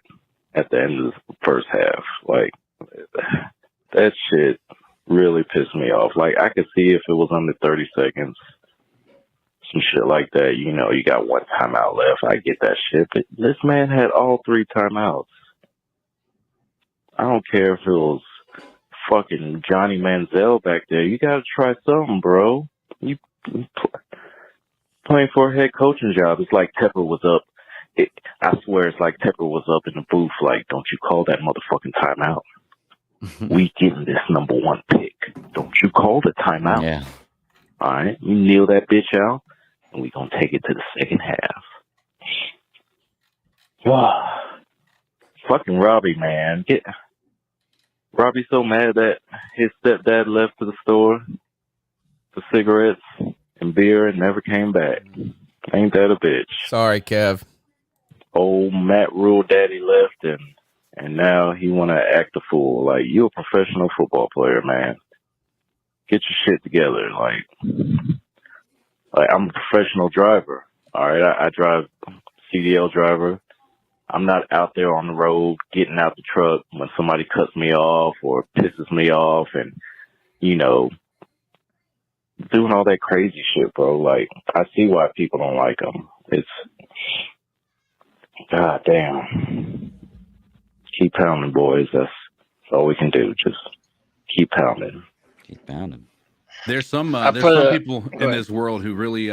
at the end of the first half. Like, that shit really pissed me off. Like, I could see if it was under 30 seconds, some shit like that, you know, you got 1 timeout left. I get that shit, but this man had all 3 timeouts. I don't care if it was fucking Johnny Manziel back there. You gotta try something, bro. You playing for a head coaching job. It's like Tepper was up. I swear it's like Tepper was up in the booth like, don't you call that motherfucking timeout. We getting this number 1 pick. Don't you call the timeout. Yeah. All right? You kneel that bitch out, and we gonna take it to the second half. Fucking Robbie, man. Robbie's so mad that his stepdad left to the store for cigarettes and beer and never came back. Ain't that a bitch? Sorry, Kev. Old Matt Rule daddy left, and now he want to act a fool. Like, you a professional football player, man. Get your shit together. Like I'm a professional driver. All right, I drive CDL driver. I'm not out there on the road getting out the truck when somebody cuts me off or pisses me off and, you know, doing all that crazy shit, bro. Like, I see why people don't like him. It's, god damn. Keep pounding, boys. That's all we can do. Just keep pounding. Keep pounding. There's some people in this world who really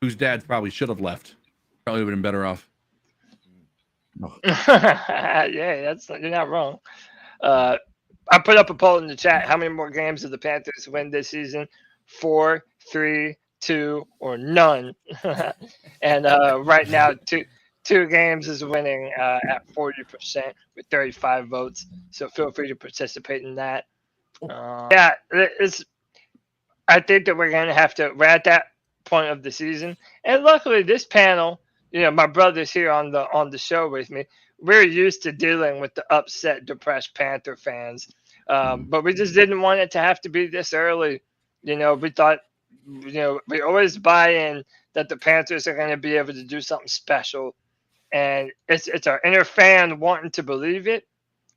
whose dads probably should have left. Probably would have been better off. Yeah, you're not wrong. I put up a poll in the chat. How many more games did the Panthers win this season? 4, 3, 2, or none. And right now, two games is winning at 40% with 35 votes. So feel free to participate in that. Yeah, I think that we're at that point of the season. And luckily, this panel, you know, my brother's here on the show with me. We're used to dealing with the upset, depressed Panther fans. But we just didn't want it to have to be this early. You know, we thought, you know, we always buy in that the Panthers are going to be able to do something special. And it's our inner fan wanting to believe it,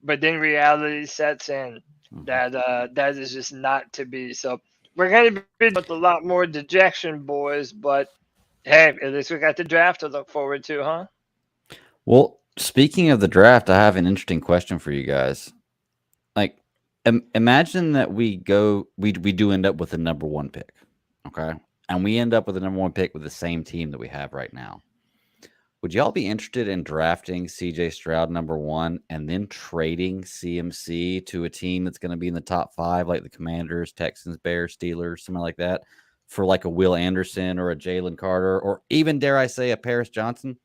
but then reality sets in that is just not to be. So we're going to be with a lot more dejection, boys. But hey, at least we got the draft to look forward to, huh? Well, speaking of the draft, I have an interesting question for you guys. Like, imagine that we do end up with the number 1 pick, okay? And we end up with the number 1 pick with the same team that we have right now. Would y'all be interested in drafting CJ Stroud #1 and then trading CMC to a team that's going to be in the top 5, like the Commanders, Texans, Bears, Steelers, something like that, for like a Will Anderson or a Jalen Carter, or even, dare I say, a Paris Johnson?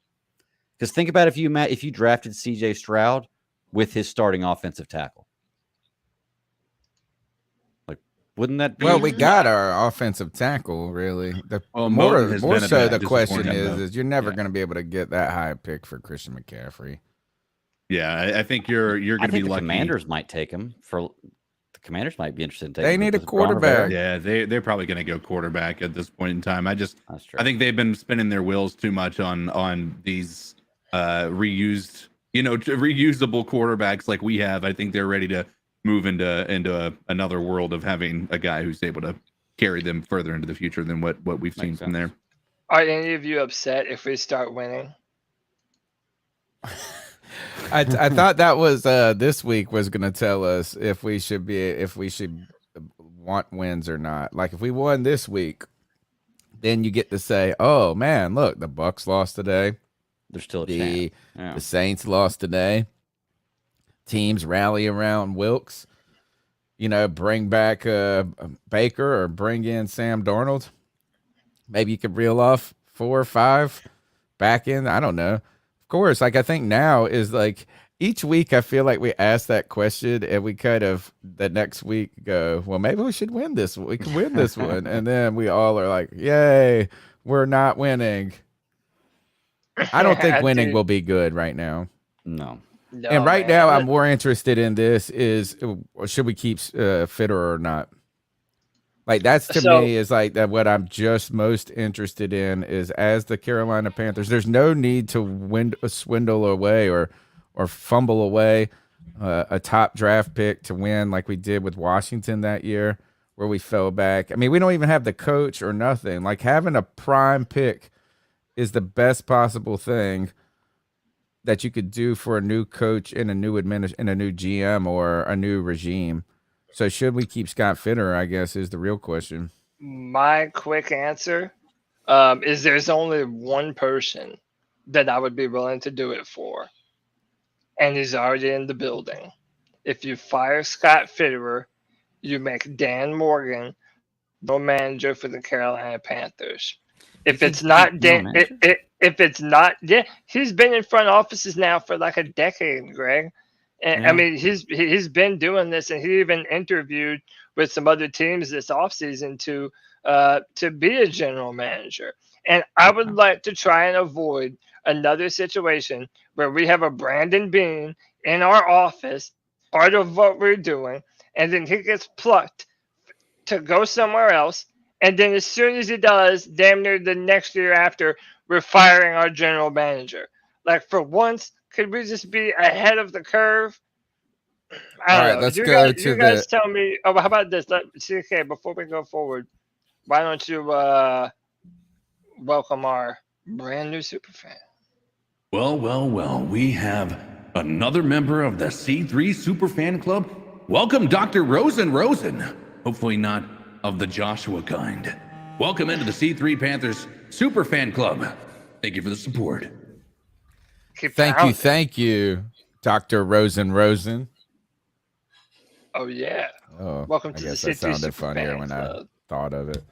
Because think about if you drafted CJ Stroud with his starting offensive tackle. Like, wouldn't that be? Well, we got our offensive tackle, really. More so the question is you're never going to be able to get that high a pick for Christian McCaffrey. Yeah, I think you're going to be lucky. Commanders might take him. The Commanders might be interested in taking him. They need a quarterback. Yeah, they're probably going to go quarterback at this point in time. I think they've been spinning their wheels too much on these reusable quarterbacks like we have. I think they're ready to move into another world of having a guy who's able to carry them further into the future than what we've seen from there. Are any of you upset if we start winning? I thought that was this week was going to tell us if we should want wins or not. Like if we won this week, then you get to say, "Oh man, look, the Bucks lost today. There's still a chance. Yeah. The Saints lost today. Teams rally around Wilkes. Bring back Baker or bring in Sam Darnold. Maybe you could reel off 4 or 5 back in. I don't know. Of course, like I think now is like each week I feel like we ask that question and we kind of the next week go, well, maybe we should win this. We can win this one. And then we all are like, yay, we're not winning. I don't think winning will be good right now. No. And right now I'm more interested in this is should we keep Fitter or not? Like that's to me is like that. What I'm just most interested in is as the Carolina Panthers. There's no need to swindle away or fumble away a top draft pick to win like we did with Washington that year where we fell back. I mean, we don't even have the coach or nothing. Like having a prime pick is the best possible thing that you could do for a new coach and a new and a new GM or a new regime. So should we keep Scott Fitter, I guess, is the real question. My quick answer is there's only one person that I would be willing to do it for, and he's already in the building. If you fire Scott Fitterer, you make Dan Morgan the manager for the Carolina Panthers. If it's not Dan, he's been in front offices now for like a decade, Greg. And I mean, he's been doing this, and he even interviewed with some other teams this offseason to be a general manager. And I would like to try and avoid another situation where we have a Brandon Beane in our office, part of what we're doing, and then he gets plucked to go somewhere else. And then as soon as he does, damn near the next year after, we're firing our general manager. Like for once, could we just be ahead of the curve? All right, let's go to you guys tell me. Oh, how about this? Okay, before we go forward, why don't you welcome our brand new superfan? Well. We have another member of the C3 Superfan Club. Welcome, Dr. Rosen. Hopefully not of the Joshua kind. Welcome into the C3 Panthers Superfan Club. Thank you for the support. Thank you, Dr. Rosen. Oh, yeah. Oh, welcome to I guess the that C3 sounded funnier when I thought of it.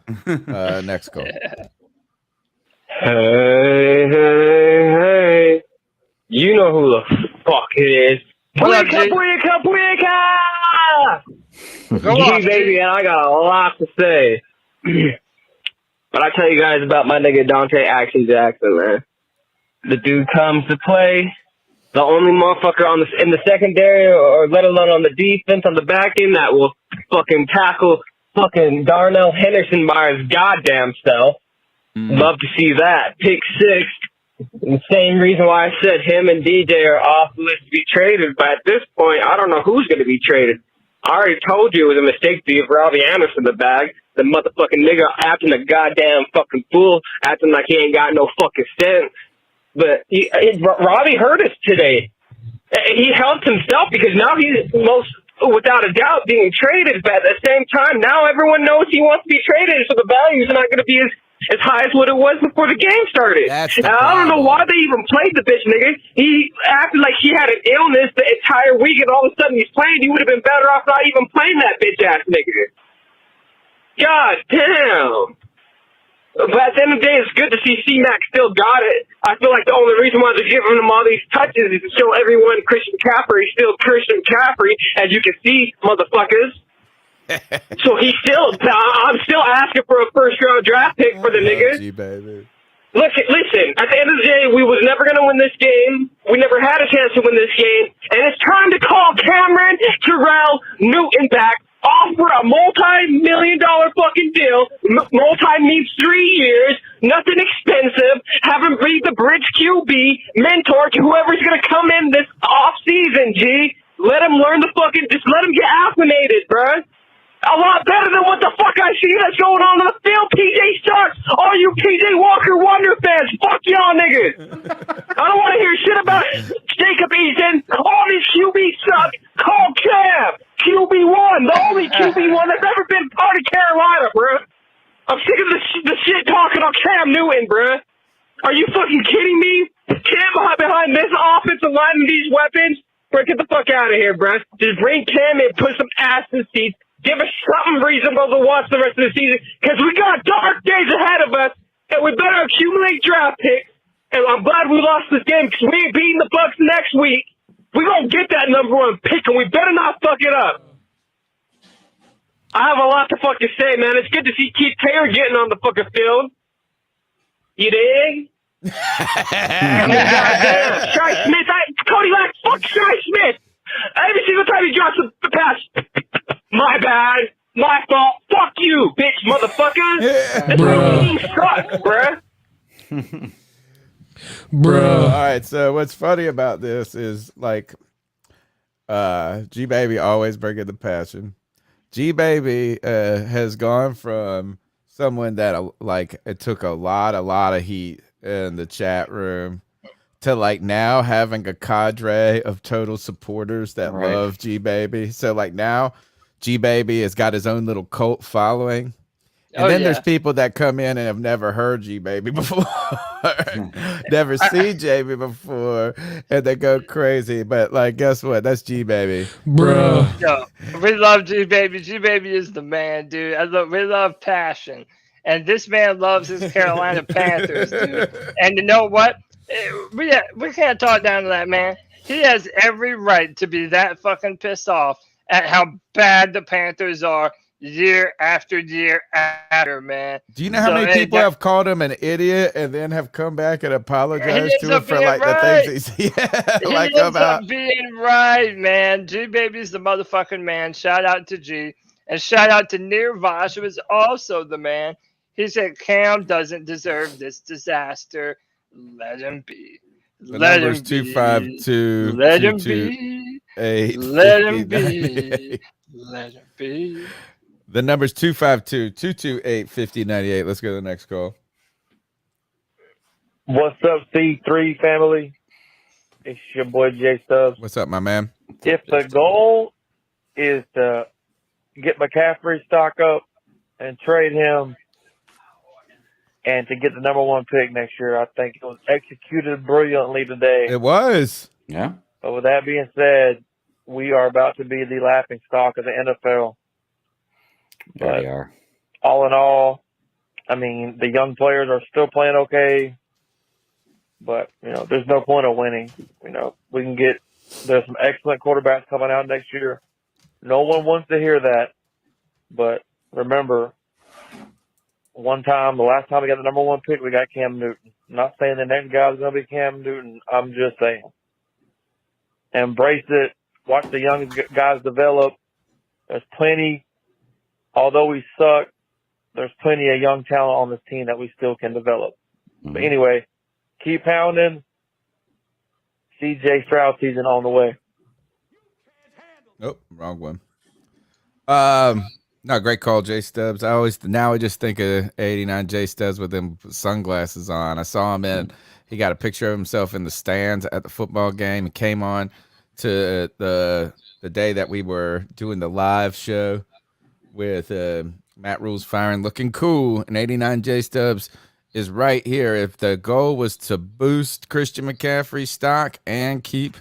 Next call. Yeah. Hey. You know who the fuck it is. Booyaka! G, baby, and I got a lot to say. But I tell you guys about my nigga Dante Action Jackson, man. The dude comes to play. The only motherfucker in the secondary, or let alone on the defense, on the back end, that will fucking tackle fucking Darnell Henderson by his goddamn self. Love to see that. Pick 6. The same reason why I said him and DJ are off the list to be traded, but at this point, I don't know who's going to be traded. I already told you it was a mistake to give Robbie Anderson the bag. The motherfucking nigga acting a goddamn fucking fool, acting like he ain't got no fucking sense. But Robbie hurt us today. He helped himself because now he's without a doubt being traded. But at the same time, now everyone knows he wants to be traded, so the value is not going to be as high as what it was before the game started. That's And the I don't know problem. why they even played the bitch, nigga. He acted like she had an illness the entire week, and all of a sudden he's playing. He would have been better off not even playing that bitch ass nigga. God damn. But at the end of the day, it's good to see C-Mac still got it. I feel like the only reason why they're giving him all these touches is to show everyone Christian McCaffrey is still Christian McCaffrey, as you can see, motherfuckers. So I'm still asking for a first-round draft pick for the nigga. G-Baby. Look, listen, at the end of the day, we was never going to win this game. We never had a chance to win this game. And it's time to call Cameron Terrell Newton back, offer a multi-million-dollar fucking deal, means 3 years, nothing expensive, have him be the bridge QB, mentor to whoever's going to come in this off-season, G. Let him learn just let him get acclimated, bruh. A lot better than what the fuck I see that's going on the field. PJ sucks. All you PJ Walker Wonder fans, fuck y'all niggas. I don't want to hear shit about Jacob Eason. All these QBs suck. Call Cam. QB1. The only QB1 that's ever been part of Carolina, bruh. I'm sick of the shit talking on Cam Newton, bruh. Are you fucking kidding me? Cam behind this offensive line and these weapons? Bro, get the fuck out of here, bruh. Just bring Cam in, put some ass in seats. Give us something reasonable to watch the rest of the season, because we got dark days ahead of us, and we better accumulate draft picks. And I'm glad we lost this game, because we ain't beating the Bucks next week. We gonna get that number 1 pick, and we better not fuck it up. I have a lot to fucking say, man. It's good to see Keith Taylor getting on the fucking field. You dig? Goddamn, Shy Smith. Cody, fuck Shy Smith. Every single time he drops a pass, my bad, my fault, fuck you, bitch, motherfucker. This team sucks, bruh. Bro. All right, so what's funny about this is G-Baby always bringing the passion. G-Baby has gone from someone that it took a lot of heat in the chat room to now having a cadre of total supporters that love G-Baby. So now G-Baby has got his own little cult following. And then there's people that come in and have never heard G-Baby before, never seen J-Baby before, and they go crazy. But guess what? That's G-Baby. Bro. Yo, we love G-Baby. G-Baby is the man, dude. We love passion. And this man loves his Carolina Panthers, dude. And you know what? We can't talk down to that man. He has every right to be that fucking pissed off at how bad the Panthers are year after year after, man. Do you know how many people have called him an idiot and then have come back and apologized to him for the things he's being right, man. G-Baby's the motherfucking man. Shout out to G. And shout out to Nirvash, who is also the man. He said Cam doesn't deserve this disaster. Let him be. Let him be. 252. Let him be. Let him be. Let him be. The number's 252-228-5098. Let's go to the next call. What's up, C3 family? It's your boy J Stubbs. What's up, my man? If the goal is to get McCaffrey stock up and trade him and to get the number 1 pick next year, I think it was executed brilliantly today. It was. Yeah. But with that being said, we are about to be the laughing stock of the NFL. There we are. All in all, I mean, the young players are still playing okay, but, there's no point of winning. We can there's some excellent quarterbacks coming out next year. No one wants to hear that, but remember, the last time we got the number 1 pick, we got Cam Newton. I'm not saying the next guy is going to be Cam Newton. I'm just saying. Embrace it. Watch the young guys develop. There's plenty. Although we suck, there's plenty of young talent on this team that we still can develop. Mm-hmm. But anyway, keep pounding. CJ Stroud season on the way. Nope, wrong one. No, great call, J Stubbs. I just think of 89 J Stubbs with them sunglasses on. I saw him he got a picture of himself in the stands at the football game and came on to the day that we were doing the live show with Matt Rule's firing, looking cool, and 89 J Stubbs is right here. If the goal was to boost Christian McCaffrey's stock and keep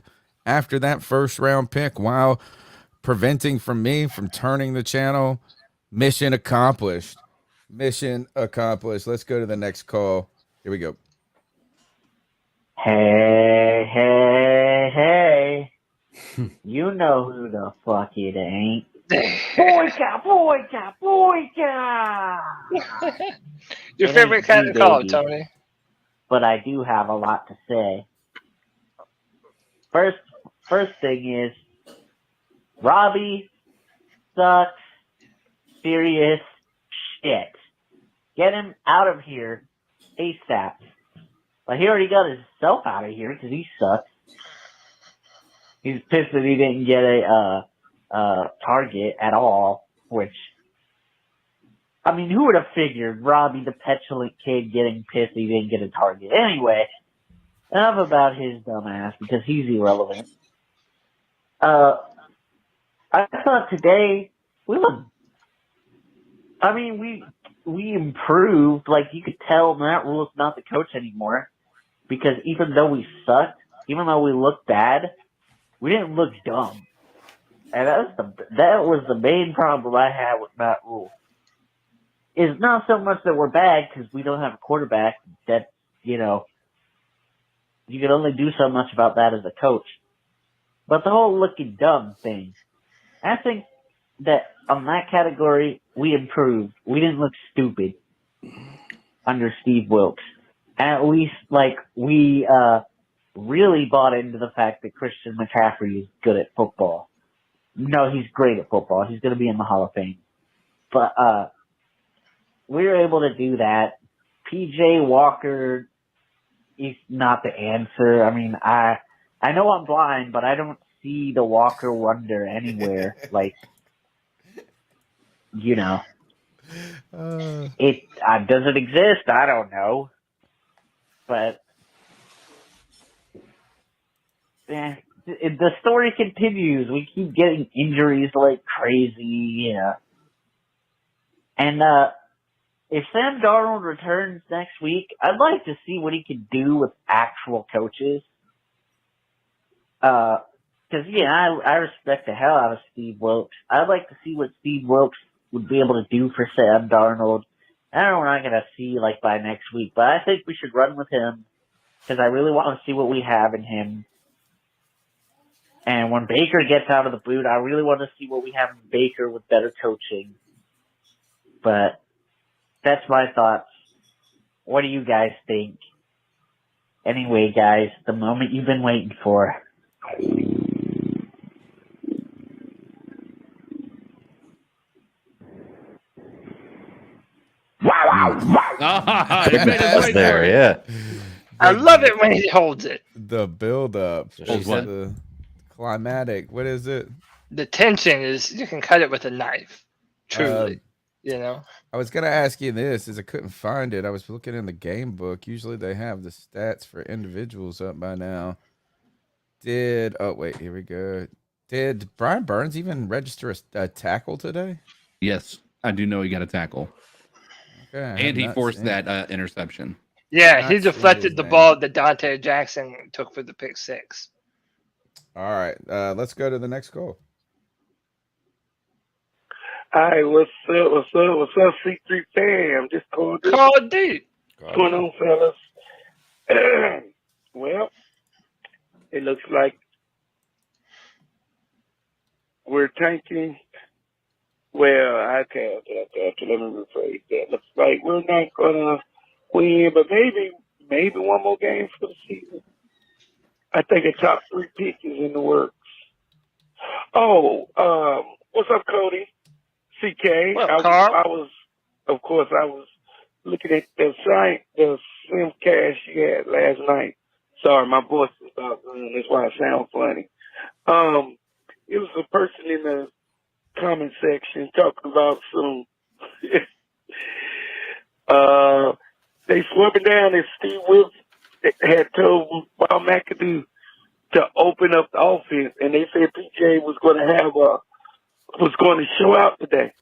after that first round pick while preventing from me from turning the channel, mission accomplished. Mission accomplished. Let's go to the next call. Here we go. Hey, hey, hey. You know who the fuck it ain't. Boyka, boyka, boyka! Your It favorite ain't kind you, of call, baby. Tony. But I do have a lot to say. First thing is, Robbie sucks serious shit. Get him out of here ASAP. But he already got himself out of here because he sucks. He's pissed that he didn't get a target at all, which, I mean, who would have figured Robbie, the petulant kid, getting pissed he didn't get a target? Anyway, enough about his dumb ass because he's irrelevant. I thought today we improved. Like, you could tell Matt Rule's not the coach anymore because even though we sucked, even though we looked bad, we didn't look dumb. And that was the main problem I had with Matt Rule. It's not so much that we're bad because we don't have a quarterback that, you know, you can only do so much about that as a coach. But the whole looking dumb thing, I think that on that category, we improved. We didn't look stupid under Steve Wilkes. At least, like, we really bought into the fact that Christian McCaffrey is good at football. No, he's great at football. He's going to be in the Hall of Fame. But we were able to do that. P.J. Walker is not the answer. I mean, I know I'm blind, but I don't see the Walker wonder anywhere. Like, you know. Does it exist? I don't know. But the story continues. We keep getting injuries like crazy, yeah. And if Sam Darnold returns next week, I'd like to see what he can do with actual coaches. Because, I respect the hell out of Steve Wilkes. I'd like to see what Steve Wilkes would be able to do for Sam Darnold. I don't know we're not going to see, like, by next week, but I think we should run with him because I really want to see what we have in him. And when Baker gets out of the boot, I really want to see what we have in Baker with better coaching. But that's my thoughts. What do you guys think? Anyway, guys, the moment you've been waiting for. He made us wait there, for it. yeah. I love it when he holds it. The build-up. What? The climatic. What is it? The tension is, you can cut it with a knife. Truly. You know? I was going to ask you this, as I couldn't find it. I was looking in the game book. Usually they have the stats for individuals up by now. Oh, wait, here we go. Did Brian Burns even register a tackle today? Yes, I do know he got a tackle. Okay, and he forced that interception. Yeah, he deflected the ball that Dante Jackson took for the pick six. All right, let's go to the next call. Hi, what's up, C3 fam? Just called this. Call D. What's going on, fellas? Well, it looks like we're tanking. Well, I can't. Let me rephrase that. Looks like we're not gonna win, but maybe one more game for the season. I think a top 3 pick is in the works. Oh, what's up, Cody? CK. Well, Carl. I was looking at the Simcast you had last night. Sorry, my voice is about gone. That's why I sound funny. It was a person in the comment section talking about some they swapping down that Steve Wilkes had told McAdoo to open up the offense, and they said PJ was going to show out today.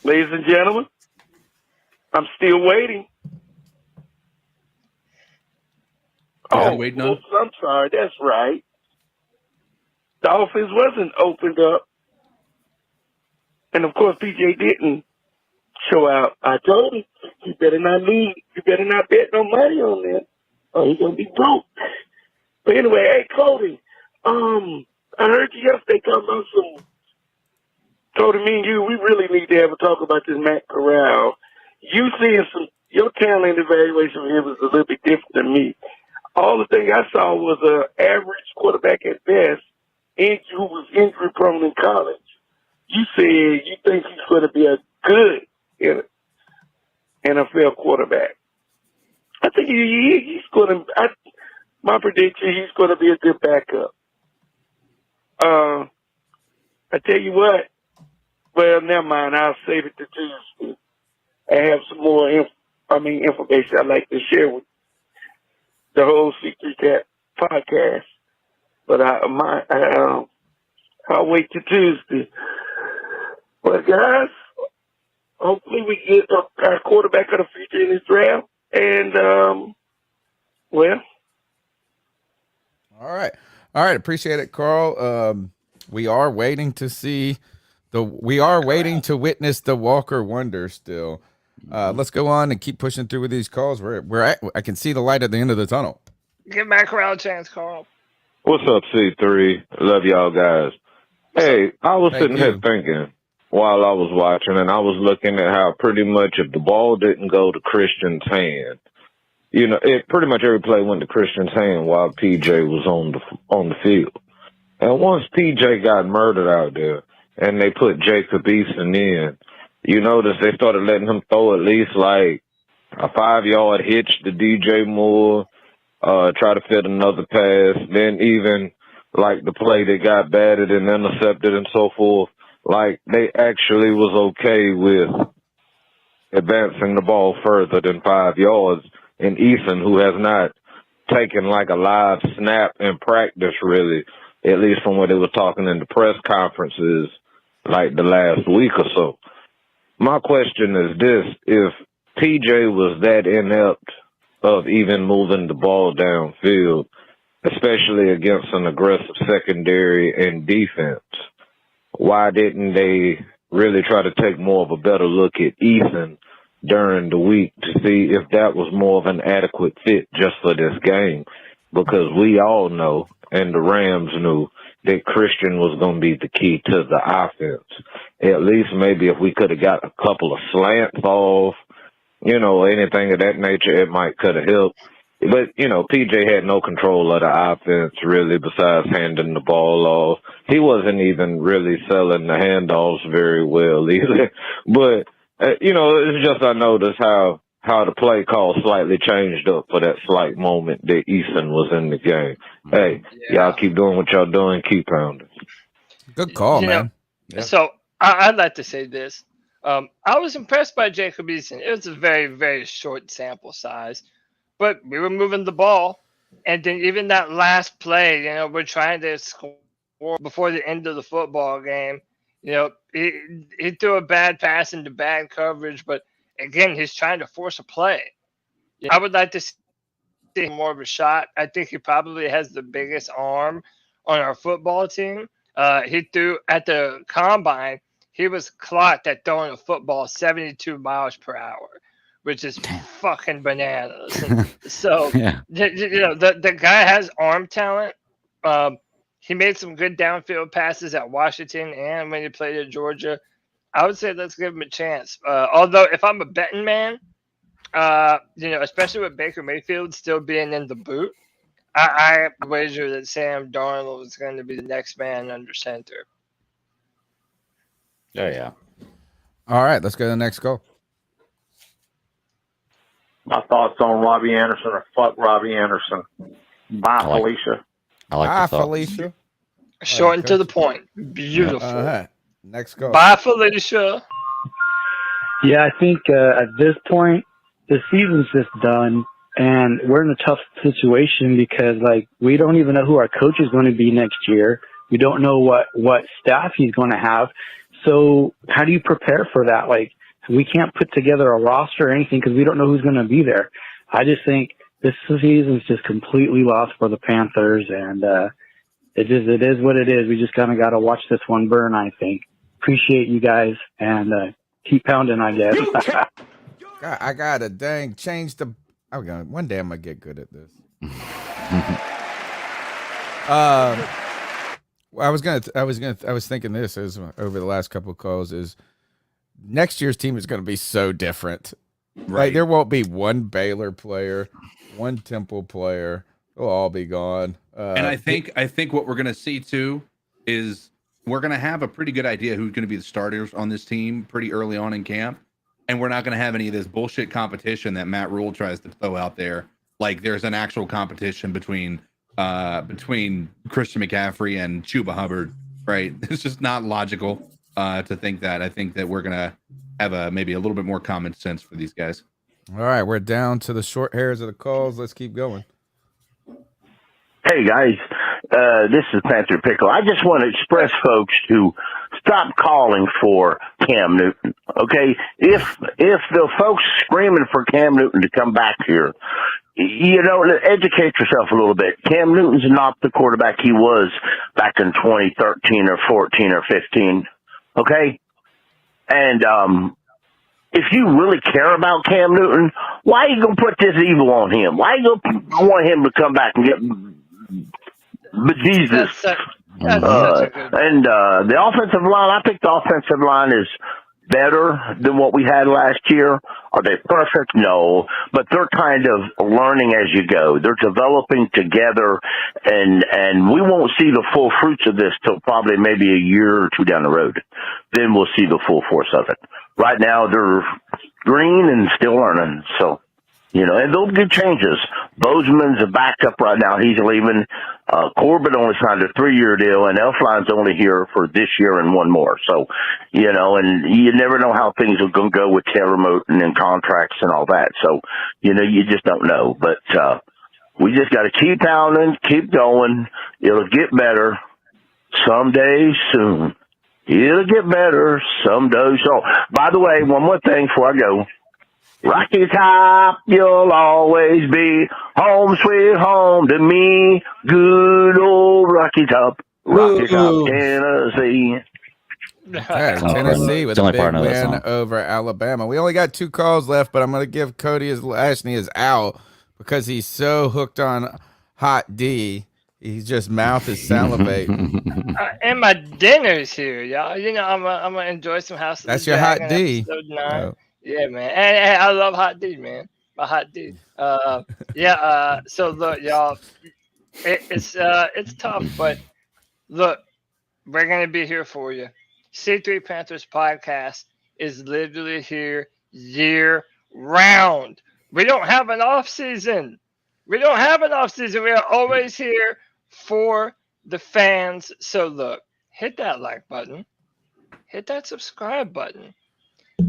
Ladies and gentlemen, I'm still waiting. Oh, waiting on? Oops, I'm sorry. That's right. The offense wasn't opened up. And, of course, PJ didn't show out. I told him, you better not lose. You better not bet no money on this, or he's going to be broke. But anyway, hey, Cody, I heard you yesterday talking about some. Cody, me and you, we really need to have a talk about this Matt Corral. You seeing your talent evaluation of him is a little bit different than me. All the thing I saw was an average quarterback at best, and who was injury prone in college. You said you think he's going to be a good NFL quarterback. I think he's going to. My prediction, he's going to be a good backup. I tell you what. Well, never mind. I'll save it to Tuesday. I have some more information I'd like to share with the whole C3 Cat podcast. But I'll wait till Tuesday. But guys, hopefully we get our quarterback of the future in this draft. And well, All right. Appreciate it, Carl. We are waiting to see waiting to witness the Walker wonder still. Let's go on and keep pushing through with these calls. I can see the light at the end of the tunnel. Give Matt Corral a chance, Carl. What's up, C3? Love y'all guys. Hey, I was sitting here thinking while I was watching, and I was looking at how pretty much if the ball didn't go to Christian's hand, pretty much every play went to Christian's hand while PJ was on the field. And once PJ got murdered out there, and they put Jacob Eason in, you notice they started letting him throw at least like a 5-yard hitch to DJ Moore, try to fit another pass, then even like the play that got batted and intercepted and so forth, like they actually was okay with advancing the ball further than 5 yards. And Eason, who has not taken like a live snap in practice really, at least from what they were talking in the press conferences, like the last week or so. My question is this: if PJ was that inept of even moving the ball downfield, especially against an aggressive secondary and defense, why didn't they really try to take more of a better look at Eason during the week to see if that was more of an adequate fit just for this game? Because we all know, and the Rams knew, that Christian was going to be the key to the offense. At least maybe if we could have got a couple of slants off, anything of that nature, it might could have helped. But, PJ had no control of the offense, really, besides handing the ball off. He wasn't even really selling the handoffs very well either. But, it's just I noticed how the play call slightly changed up for that slight moment that Eason was in the game. Hey, y'all keep doing what y'all doing. Keep pounding. Good call, man. So I'd like to say this. I was impressed by Jacob Eason. It was a very, very short sample size, but we were moving the ball. And then even that last play, we're trying to score before the end of the football game. He threw a bad pass into bad coverage, but again, he's trying to force a play. I would like to see more of a shot. I think he probably has the biggest arm on our football team. He threw at the combine. He was clocked at throwing a football 72 miles per hour, which is fucking bananas. So, the guy has arm talent. He made some good downfield passes at Washington and when he played at Georgia. I would say let's give him a chance. Although if I'm a betting man, especially with Baker Mayfield still being in the boot, I wager that Sam Darnold is going to be the next man under center. Oh, yeah. All right, let's go to the next call. My thoughts on Robbie Anderson are fuck Robbie Anderson. Bye, Felicia. I like Bye, Felicia. Short and to the point. Beautiful. All right. Next call. Bye, Felicia. Yeah, I think at this point, the season's just done, and we're in a tough situation because, we don't even know who our coach is going to be next year. We don't know what staff he's going to have. So how do you prepare for that? Like, we can't put together a roster or anything because we don't know who's going to be there. I just think this season's just completely lost for the Panthers, and it is what it is. We just kind of got to watch this one burn, I think. Appreciate you guys, and keep pounding, I guess. I gotta change the. One day I'm gonna get good at this. I was thinking this as over the last couple of calls is next year's team is going to be so different. Right. Like there won't be one Baylor player, one Temple player. They'll all be gone. And I think what we're going to see too is we're going to have a pretty good idea who's going to be the starters on this team pretty early on in camp. And we're not going to have any of this bullshit competition that Matt Rule tries to throw out there. Like there's an actual competition between Christian McCaffrey and Chuba Hubbard, right? It's just not logical to think that. I think that we're going to have maybe a little bit more common sense for these guys. All right, we're down to the short hairs of the calls. Let's keep going. Hey guys, this is Panther Pickle. I just want to express folks to stop calling for Cam Newton. Okay, if the folks screaming for Cam Newton to come back here, educate yourself a little bit. Cam Newton's not the quarterback he was back in 2013 or 14 or 15. Okay, and if you really care about Cam Newton, why are you gonna put this evil on him? Why are you gonna want him to come back and get bejesus? And the offensive line, I think the offensive line is better than what we had last year. Are they perfect? No, but they're kind of learning as you go. They're developing together, and we won't see the full fruits of this till probably maybe a year or two down the road. Then we'll see the full force of it. Right now, they're green and still learning, so. And they'll get changes. Bozeman's a backup right now. He's leaving. Corbett only signed a 3-year deal, and Elfline's only here for this year and one more. So, and you never know how things are going to go with Terremote and contracts and all that. So, you just don't know. But we just got to keep pounding, keep going. It'll get better someday soon. It'll get better someday. So, by the way, one more thing before I go. Rocky Top, you'll always be home sweet home to me. Good old Rocky Top, Tennessee. Okay, Tennessee with a big win over Alabama. We only got 2 calls left, but I'm going to give Cody Ashney is out because he's so hooked on Hot D. He's just mouth is salivating. And my dinner's here, y'all. I'm gonna enjoy some House of That's the your Dragon, Hot D. episode 9. Oh. Yeah, man, and I love Hot D, man. My Hot D. So look, y'all, it's tough, but look, we're gonna be here for you. C3 Panthers podcast is literally here year round. We don't have an off season. We are always here for the fans. So look, hit that like button, hit that subscribe button.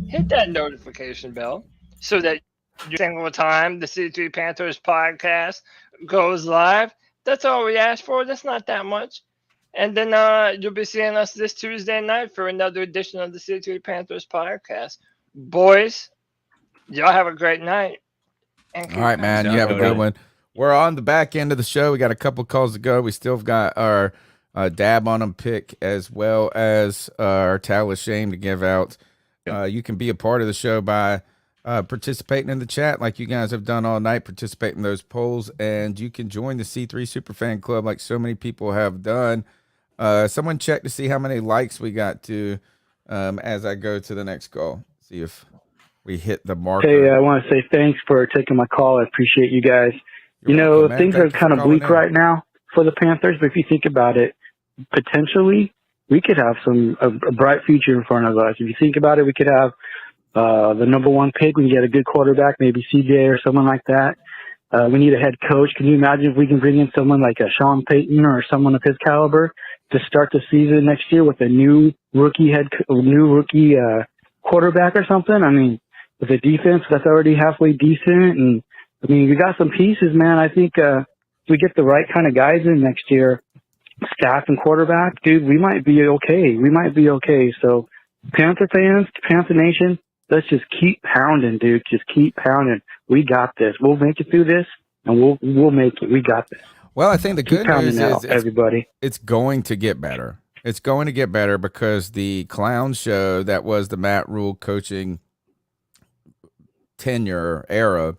Hit that notification bell so that every single time the C3 Panthers podcast goes live, that's all we ask for. That's not that much. And then you'll be seeing us this Tuesday night for another edition of the C3 Panthers podcast. Boys, y'all have a great night. All right, man. You have a good one. We're on the back end of the show. We got a couple calls to go. We still got our dab on them pick as well as our towel of shame to give out. You can be a part of the show by participating in the chat like you guys have done all night, participate in those polls, and you can join the C3 Superfan Club like so many people have done. Someone check to see how many likes we got to as I go to the next call. See if we hit the marker. Hey, I want to say thanks for taking my call. I appreciate you guys. You're welcome, things are kind of bleak right now for the Panthers, but if you think about it, potentially we could have a bright future in front of us. If you think about it, we could have the number 1 pick. We can get a good quarterback, maybe CJ or someone like that. We need a head coach. Can you imagine if we can bring in someone like a Sean Payton or someone of his caliber to start the season next year with a new rookie quarterback or something? I mean, with a defense that's already halfway decent, and I mean, we got some pieces, man. I think if we get the right kind of guys in next year, staff and quarterback, dude, we might be okay. So Panther fans, Panther Nation, let's just keep pounding, dude. Just keep pounding. We got this. We'll make it through this, and we'll make it. We got this. Well, I think the Keep good pounding news out, is everybody. it's going to get better. It's going to get better because the clown show that was the Matt Rule coaching tenure era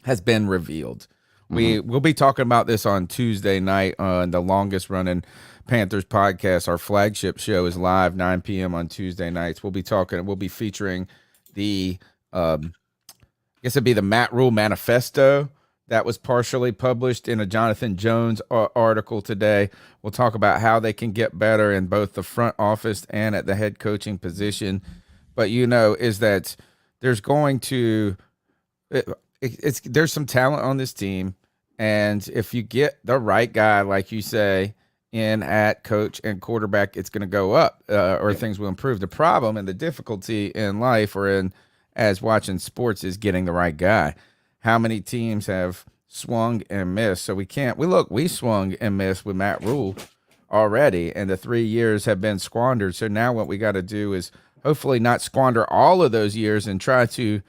has been revealed. We'll be talking about this on Tuesday night on the longest running Panthers podcast. Our flagship show is live 9 p.m. on Tuesday nights. We'll be featuring the I guess it'd be the Matt Rule manifesto that was partially published in a Jonathan Jones article today. We'll talk about how they can get better in both the front office and at the head coaching position. But is that there's going to there's some talent on this team, and if you get the right guy, like you say, in at coach and quarterback, it's going to go up, or things will improve. The problem and the difficulty in life or in as watching sports is getting the right guy. How many teams have swung and missed? So we swung and missed with Matt Rule already, and the 3 years have been squandered. So now what we got to do is hopefully not squander all of those years and try to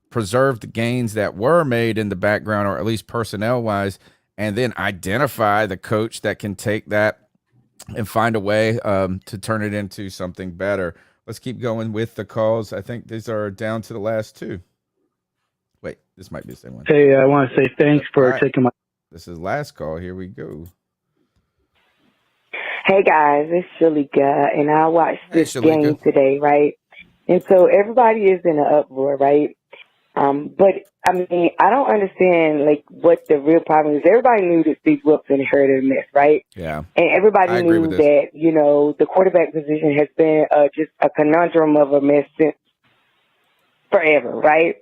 preserve the gains that were made in the background, or at least personnel wise, and then identify the coach that can take that and find a way to turn it into something better. Let's keep going with the calls. I think these are down to the last two. Wait, this might be the same one. Hey, I want to say thanks for taking my. This is last call. Here we go. Hey guys, it's Shalika, and I watched this game today, right? And so everybody is in an uproar, right? But I mean, I don't understand what the real problem is. Everybody knew that Steve Wilkes inherited a mess, right? Yeah. And everybody knew that, the quarterback position has been just a conundrum of a mess since forever, right?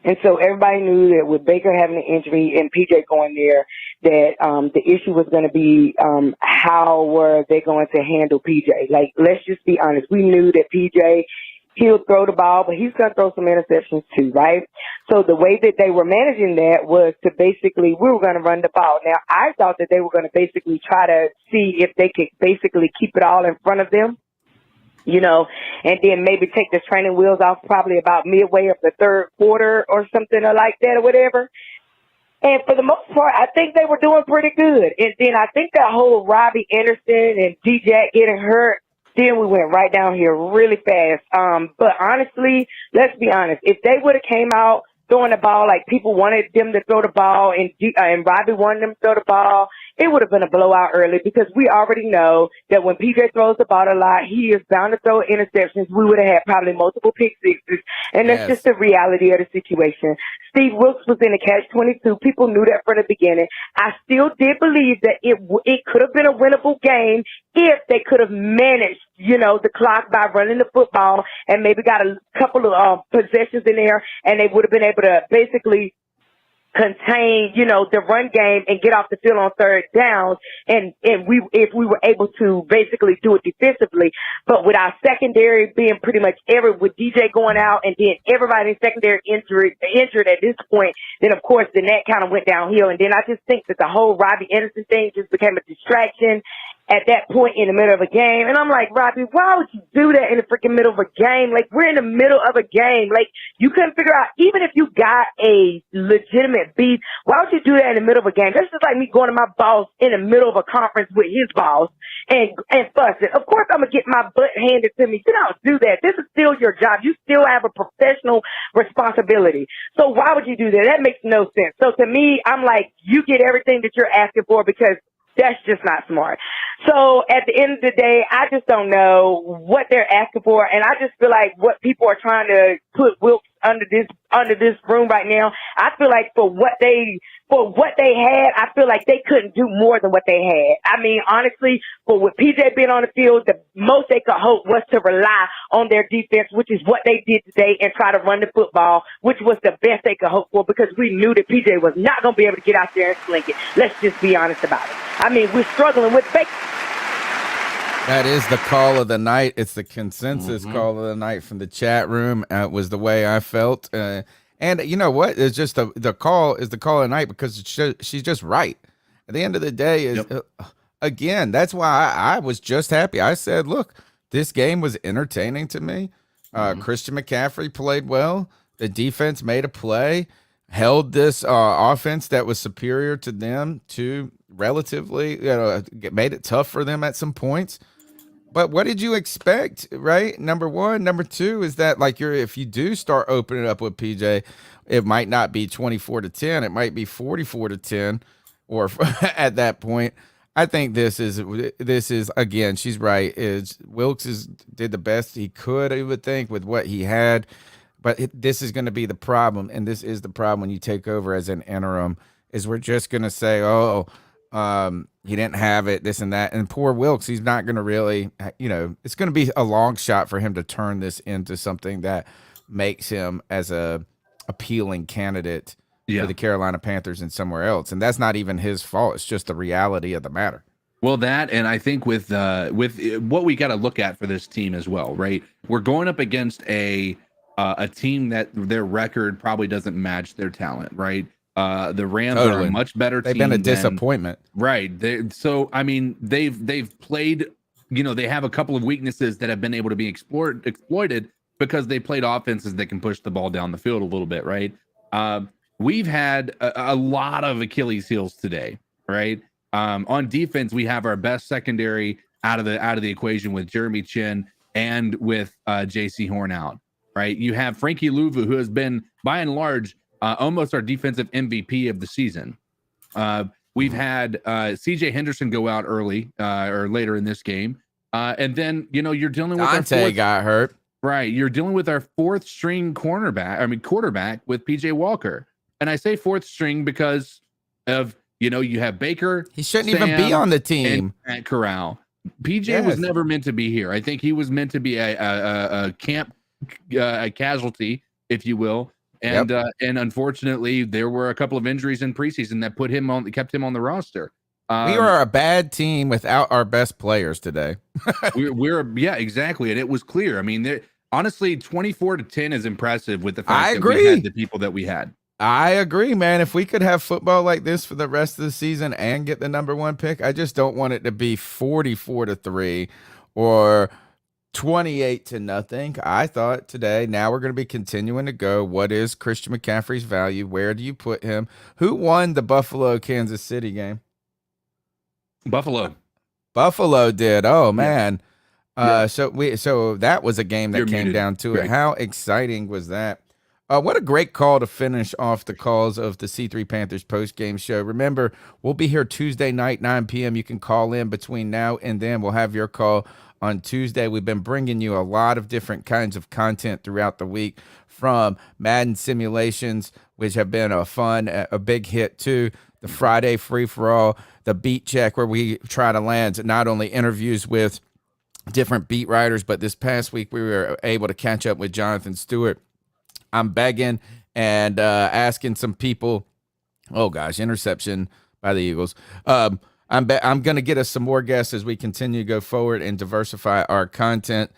And so everybody knew that with Baker having an injury and PJ going there, that the issue was going to be how were they going to handle PJ. Like, let's just be honest. We knew that PJ, he'll throw the ball, but he's going to throw some interceptions too, right? So the way that they were managing that was to basically, we were going to run the ball. Now, I thought that they were going to basically try to see if they could basically keep it all in front of them, and then maybe take the training wheels off probably about midway of the third quarter or something like that or whatever. And for the most part, I think they were doing pretty good. And then I think that whole Robbie Anderson and D-Jack getting hurt, then we went right down here really fast. But honestly, let's be honest. If they would have came out throwing the ball like people wanted them to throw the ball and Robbie wanted them to throw the ball, it would have been a blowout early because we already know that when PJ throws the ball a lot, he is bound to throw interceptions. We would have had probably multiple pick sixes, and that's just the reality of the situation. Steve Wilkes was in a catch-22. People knew that from the beginning. I still did believe that it could have been a winnable game if they could have managed, the clock by running the football and maybe got a couple of possessions in there, and they would have been able to basically contain, the run game and get off the field on third downs. And if we were able to basically do it defensively, but with our secondary being pretty much with DJ going out and then everybody in secondary injured at this point, then of course, that kind of went downhill. And then I just think that the whole Robbie Anderson thing just became a distraction at that point in the middle of a game. And I'm like, Robbie, why would you do that in the freaking middle of a game? Like, we're in the middle of a game. Like, you couldn't figure out, even if you got a legitimate beat, why would you do that in the middle of a game? That's just like me going to my boss in the middle of a conference with his boss and fussing. Of course, I'm going to get my butt handed to me. You don't do that. This is still your job. You still have a professional responsibility. So why would you do that? That makes no sense. So to me, I'm like, you get everything that you're asking for because that's just not smart. So at the end of the day, I just don't know what they're asking for. And I just feel like what people are trying to put Wilkes under this room right now, I feel like for what they had, I feel like they couldn't do more than what they had. I mean, honestly, for with PJ being on the field, the most they could hope was to rely on their defense, which is what they did today, and try to run the football, which was the best they could hope for because we knew that PJ was not going to be able to get out there and sling it. Let's just be honest about it. I mean, we're struggling with Baker. That is the call of the night. It's the consensus call of the night from the chat room. It was the way I felt. And you know what? It's just the call is the call of the night because she's just right. At the end of the day, again, that's why I was just happy. I said, look, this game was entertaining to me. Christian McCaffrey played well. The defense made a play, held this offense that was superior to them to relatively, made it tough for them at some points. But what did you expect, right? Number one. Number two is that, like, if you do start opening up with PJ, it might not be 24-10. It might be 44-10, or at that point. I think this is again, she's right. Wilkes did the best he could, I would think, with what he had. But this is going to be the problem, and this is the problem when you take over as an interim, is we're just going to say, he didn't have it, this and that. And poor Wilkes, he's not going to really, it's going to be a long shot for him to turn this into something that makes him as a appealing candidate for the Carolina Panthers and somewhere else. And that's not even his fault. It's just the reality of the matter. Well, that, and I think with what we got to look at for this team as well, right? We're going up against a team that their record probably doesn't match their talent, right? The Rams are a much better team. They've been a disappointment. Right. So, I mean, they've played, they have a couple of weaknesses that have been able to be exploited because they played offenses that can push the ball down the field a little bit, right? We've had a lot of Achilles heels today, right? On defense, we have our best secondary out of the equation with Jeremy Chin and with J.C. Horn out, right? You have Frankie Louvu, who has been, by and large, almost our defensive MVP of the season. We've had C.J. Henderson go out early or later in this game. And then, you're dealing with Dante got hurt. Right. You're dealing with our fourth string quarterback with P.J. Walker. And I say fourth string because of, you have Baker. He shouldn't even be on the team. And Corral. PJ was never meant to be here. I think he was meant to be a camp casualty, if you will. And and unfortunately, there were a couple of injuries in preseason that kept him on the roster. We are a bad team without our best players today. we're exactly, and it was clear. I mean, honestly, 24-10 is impressive with the fact that we had the people that we had. I agree, man. If we could have football like this for the rest of the season and get the number one pick, I just don't want it to be 44-3 or 28-0. I thought today, now we're going to be continuing to go. What is Christian McCaffrey's value? Where do you put him? Who won the Buffalo-Kansas City game? Buffalo did. Oh, man. So that was a game that came down to it. How exciting was that? What a great call to finish off the calls of the C3 Panthers post-game show. Remember, we'll be here Tuesday night, 9 p.m. You can call in between now and then. We'll have your call on Tuesday. We've been bringing you a lot of different kinds of content throughout the week, from Madden simulations, which have been a big hit too, the Friday free-for-all, the beat check, where we try to land not only interviews with different beat writers, but this past week we were able to catch up with Jonathan Stewart. I'm begging and asking some people. Oh gosh, interception by the Eagles. I'm going to get us some more guests as we continue to go forward and diversify our content.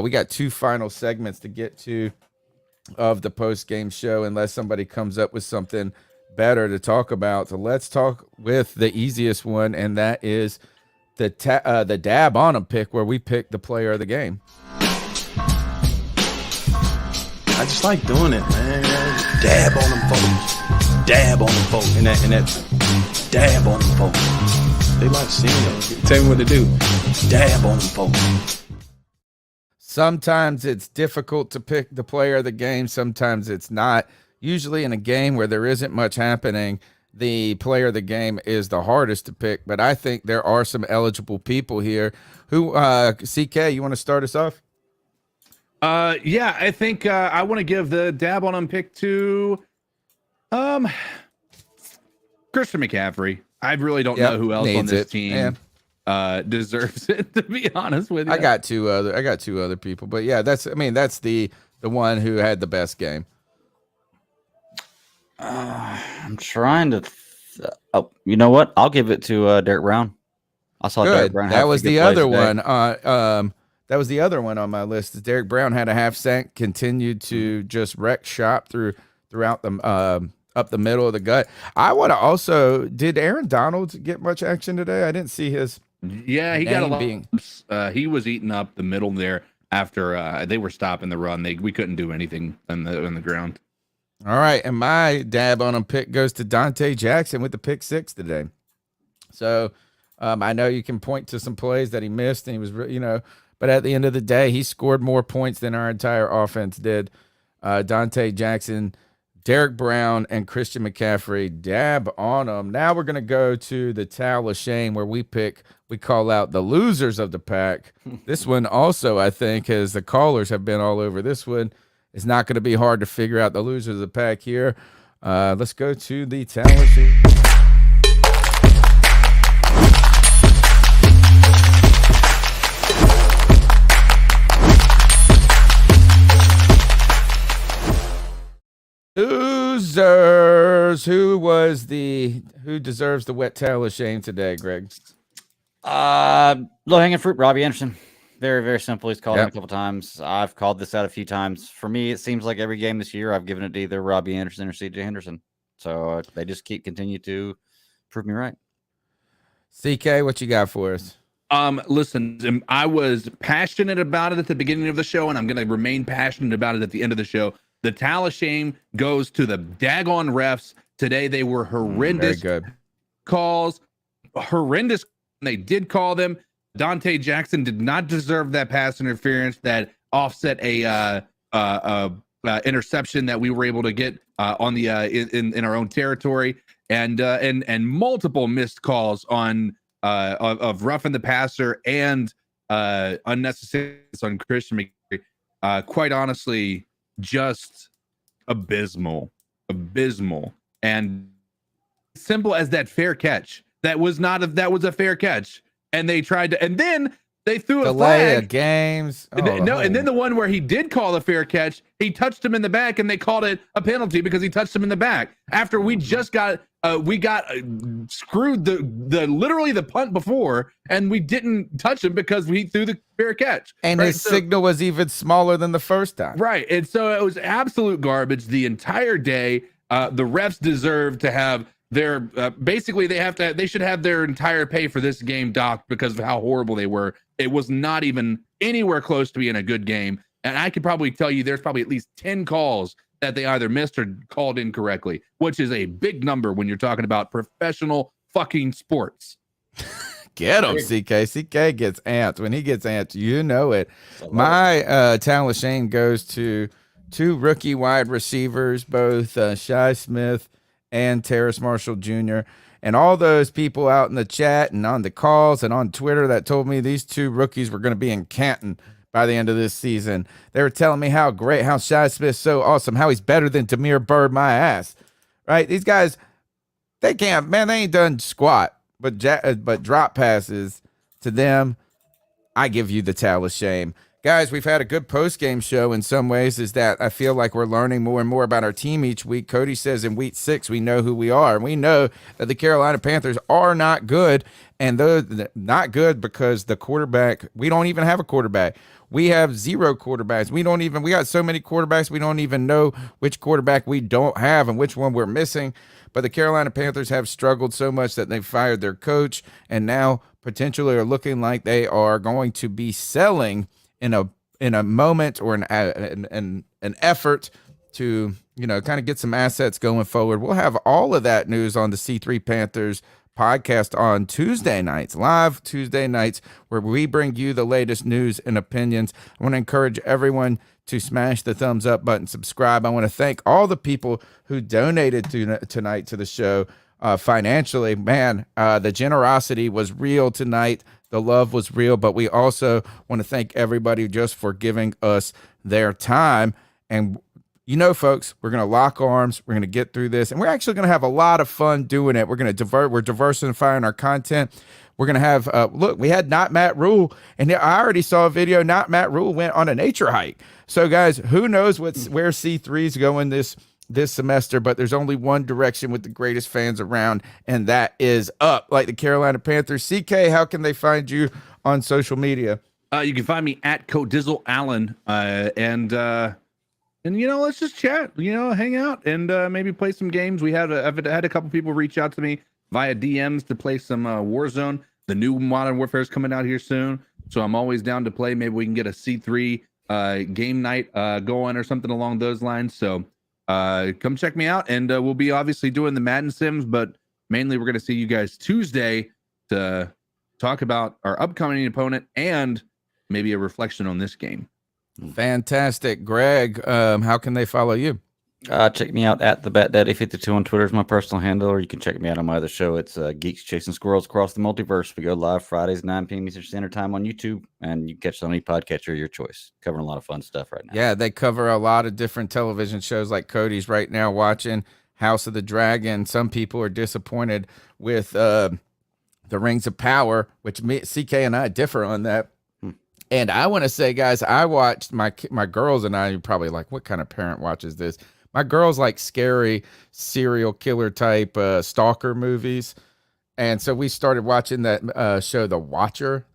We got 2 final segments to get to of the post-game show, unless somebody comes up with something better to talk about. So let's talk with the easiest one, and that is the dab on them pick, where we pick the player of the game. I just like doing it, man. Dab on them folks. Dab on them folks. And that dab on them folks. They like seeing it. Tell me what to do. Dab on them folks. Sometimes it's difficult to pick the player of the game. Sometimes it's not. Usually in a game where there isn't much happening, the player of the game is the hardest to pick. But I think there are some eligible people here. Who, CK, you want to start us off? I think I want to give the dab on him pick to Christian McCaffrey. I really don't know who else on this team deserves it, to be honest with you. I got two other people, but that's the one who had the best game. I'm trying to you know what? I'll give it to Derek Brown. I saw Derek Brown. That was the other one. That was the other one on my list. Derek Brown had a half sack, continued to just wreck shop throughout the up the middle of the gut. I want to also, did Aaron Donald get much action today? I didn't see his. Yeah, he got a lot. being He was eating up the middle there after they were stopping the run. We couldn't do anything on the ground. All right, and my dab on him pick goes to Dante Jackson with the pick 6 today. So I know you can point to some plays that he missed, and he was, but at the end of the day, he scored more points than our entire offense did. Dante Jackson, Derek Brown, and Christian McCaffrey, dab on them. Now we're going to go to the towel of shame where we call out the losers of the pack. This one also, I think, as the callers have been all over this one, it's not going to be hard to figure out the losers of the pack here. Let's go to the towel of shame. Losers. Who deserves the wet towel of shame today, Greg? Low-hanging fruit, Robbie Anderson. Very, very simple. He's called it a couple times. I've called this out a few times. For me, it seems like every game this year I've given it to either Robbie Anderson or CJ Henderson. So they just continue to prove me right. CK, what you got for us? Listen, I was passionate about it at the beginning of the show, and I'm going to remain passionate about it at the end of the show. The towel of shame goes to the daggone refs. Today they were horrendous calls. Horrendous. They did call them. Dante Jackson did not deserve that pass interference that offset a interception that we were able to get on the in our own territory, and multiple missed calls on of roughing the passer and unnecessary on Christian McCaffrey. Quite honestly, just abysmal, and simple as that fair catch. That was a fair catch. And they tried to, and then they threw a flag. Games. And then the one where he did call the fair catch, he touched him in the back, and they called it a penalty because he touched him in the back. After we just got screwed literally the punt before, and we didn't touch him because we threw the fair catch. And his signal was even smaller than the first time. Right, and so it was absolute garbage the entire day. The refs deserve to have their basically they should have their entire pay for this game docked because of how horrible they were. It was not even anywhere close to being a good game, and I could probably tell you there's probably at least 10 calls that they either missed or called incorrectly, which is a big number when you're talking about professional fucking sports. Get him, CK. CK gets amped. When he gets amped, you know it. My towel of shame goes to 2 rookie wide receivers, both Shi Smith and Terrace Marshall Jr., and all those people out in the chat and on the calls and on Twitter that told me these 2 rookies were going to be in Canton by the end of this season. They were telling me how great, how Shi Smith's so awesome, how he's better than Damiere Byrd, my ass. Right? These guys, they ain't done squat, but drop passes to them. I give you the towel of shame. Guys, we've had a good post-game show in some ways, is that I feel like we're learning more and more about our team each week. Cody says in week 6, we know who we are. And we know that the Carolina Panthers are not good, and they're not good because the quarterback, we don't even have a quarterback. We have 0 quarterbacks. We got so many quarterbacks, we don't even know which quarterback we don't have and which one we're missing. But the Carolina Panthers have struggled so much that they fired their coach, and now potentially are looking like they are going to be selling in a moment or an effort to, kind of get some assets going forward. We'll have all of that news on the C3 Panthers podcast on Tuesday nights, live Tuesday nights, where we bring you the latest news and opinions. I want to encourage everyone to smash the thumbs up button, subscribe. I want to thank all the people who donated tonight to the show financially. Man, the generosity was real tonight. The love was real, but we also want to thank everybody just for giving us their time. And folks, we're going to lock arms. We're going to get through this, and we're actually going to have a lot of fun doing it. We're going to we're diversifying our content. We're going to have, look, we had Not Matt Rule, and I already saw a video. Not Matt Rule went on a nature hike. So guys, who knows where C3 is going this semester, but there's only one direction with the greatest fans around, and that is up, like the Carolina Panthers. CK, how can they find you on social media? You can find me at Codizzle Allen, and let's just chat, hang out, and maybe play some games. I've had a couple people reach out to me via DMs to play some Warzone. The new Modern Warfare is coming out here soon, so I'm always down to play. Maybe we can get a C3 game night going or something along those lines. So come check me out, and we'll be obviously doing the Madden Sims, but mainly we're going to see you guys Tuesday to talk about our upcoming opponent and maybe a reflection on this game. Fantastic. Greg, how can they follow you? Check me out at the BatDaddy52 on Twitter is my personal handle, or you can check me out on my other show. It's Geeks Chasing Squirrels Across the Multiverse. We go live Fridays 9 p.m. Eastern Standard Time on YouTube, and you can catch it on any podcatcher of your choice. Covering a lot of fun stuff right now. Yeah, they cover a lot of different television shows, like Cody's right now watching House of the Dragon. Some people are disappointed with the Rings of Power, which CK and I differ on that. And I want to say, guys, I watched my girls and I, you're probably like, what kind of parent watches this? My girls like scary serial killer type stalker movies. And so we started watching that show, The Watcher,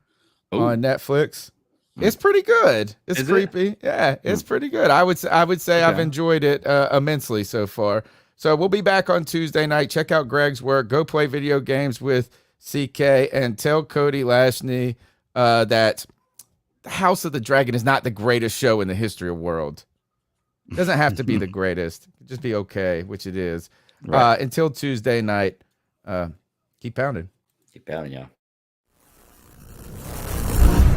on Netflix. It's pretty good. It's creepy. Yeah, it's pretty good. I would say I've enjoyed it immensely so far. So we'll be back on Tuesday night. Check out Greg's work. Go play video games with CK, and tell Cody Lashney that House of the Dragon is not the greatest show in the history of the world. It doesn't have to be the greatest. Just be okay, which it is. Right. Until Tuesday night, keep pounding. Keep pounding, y'all.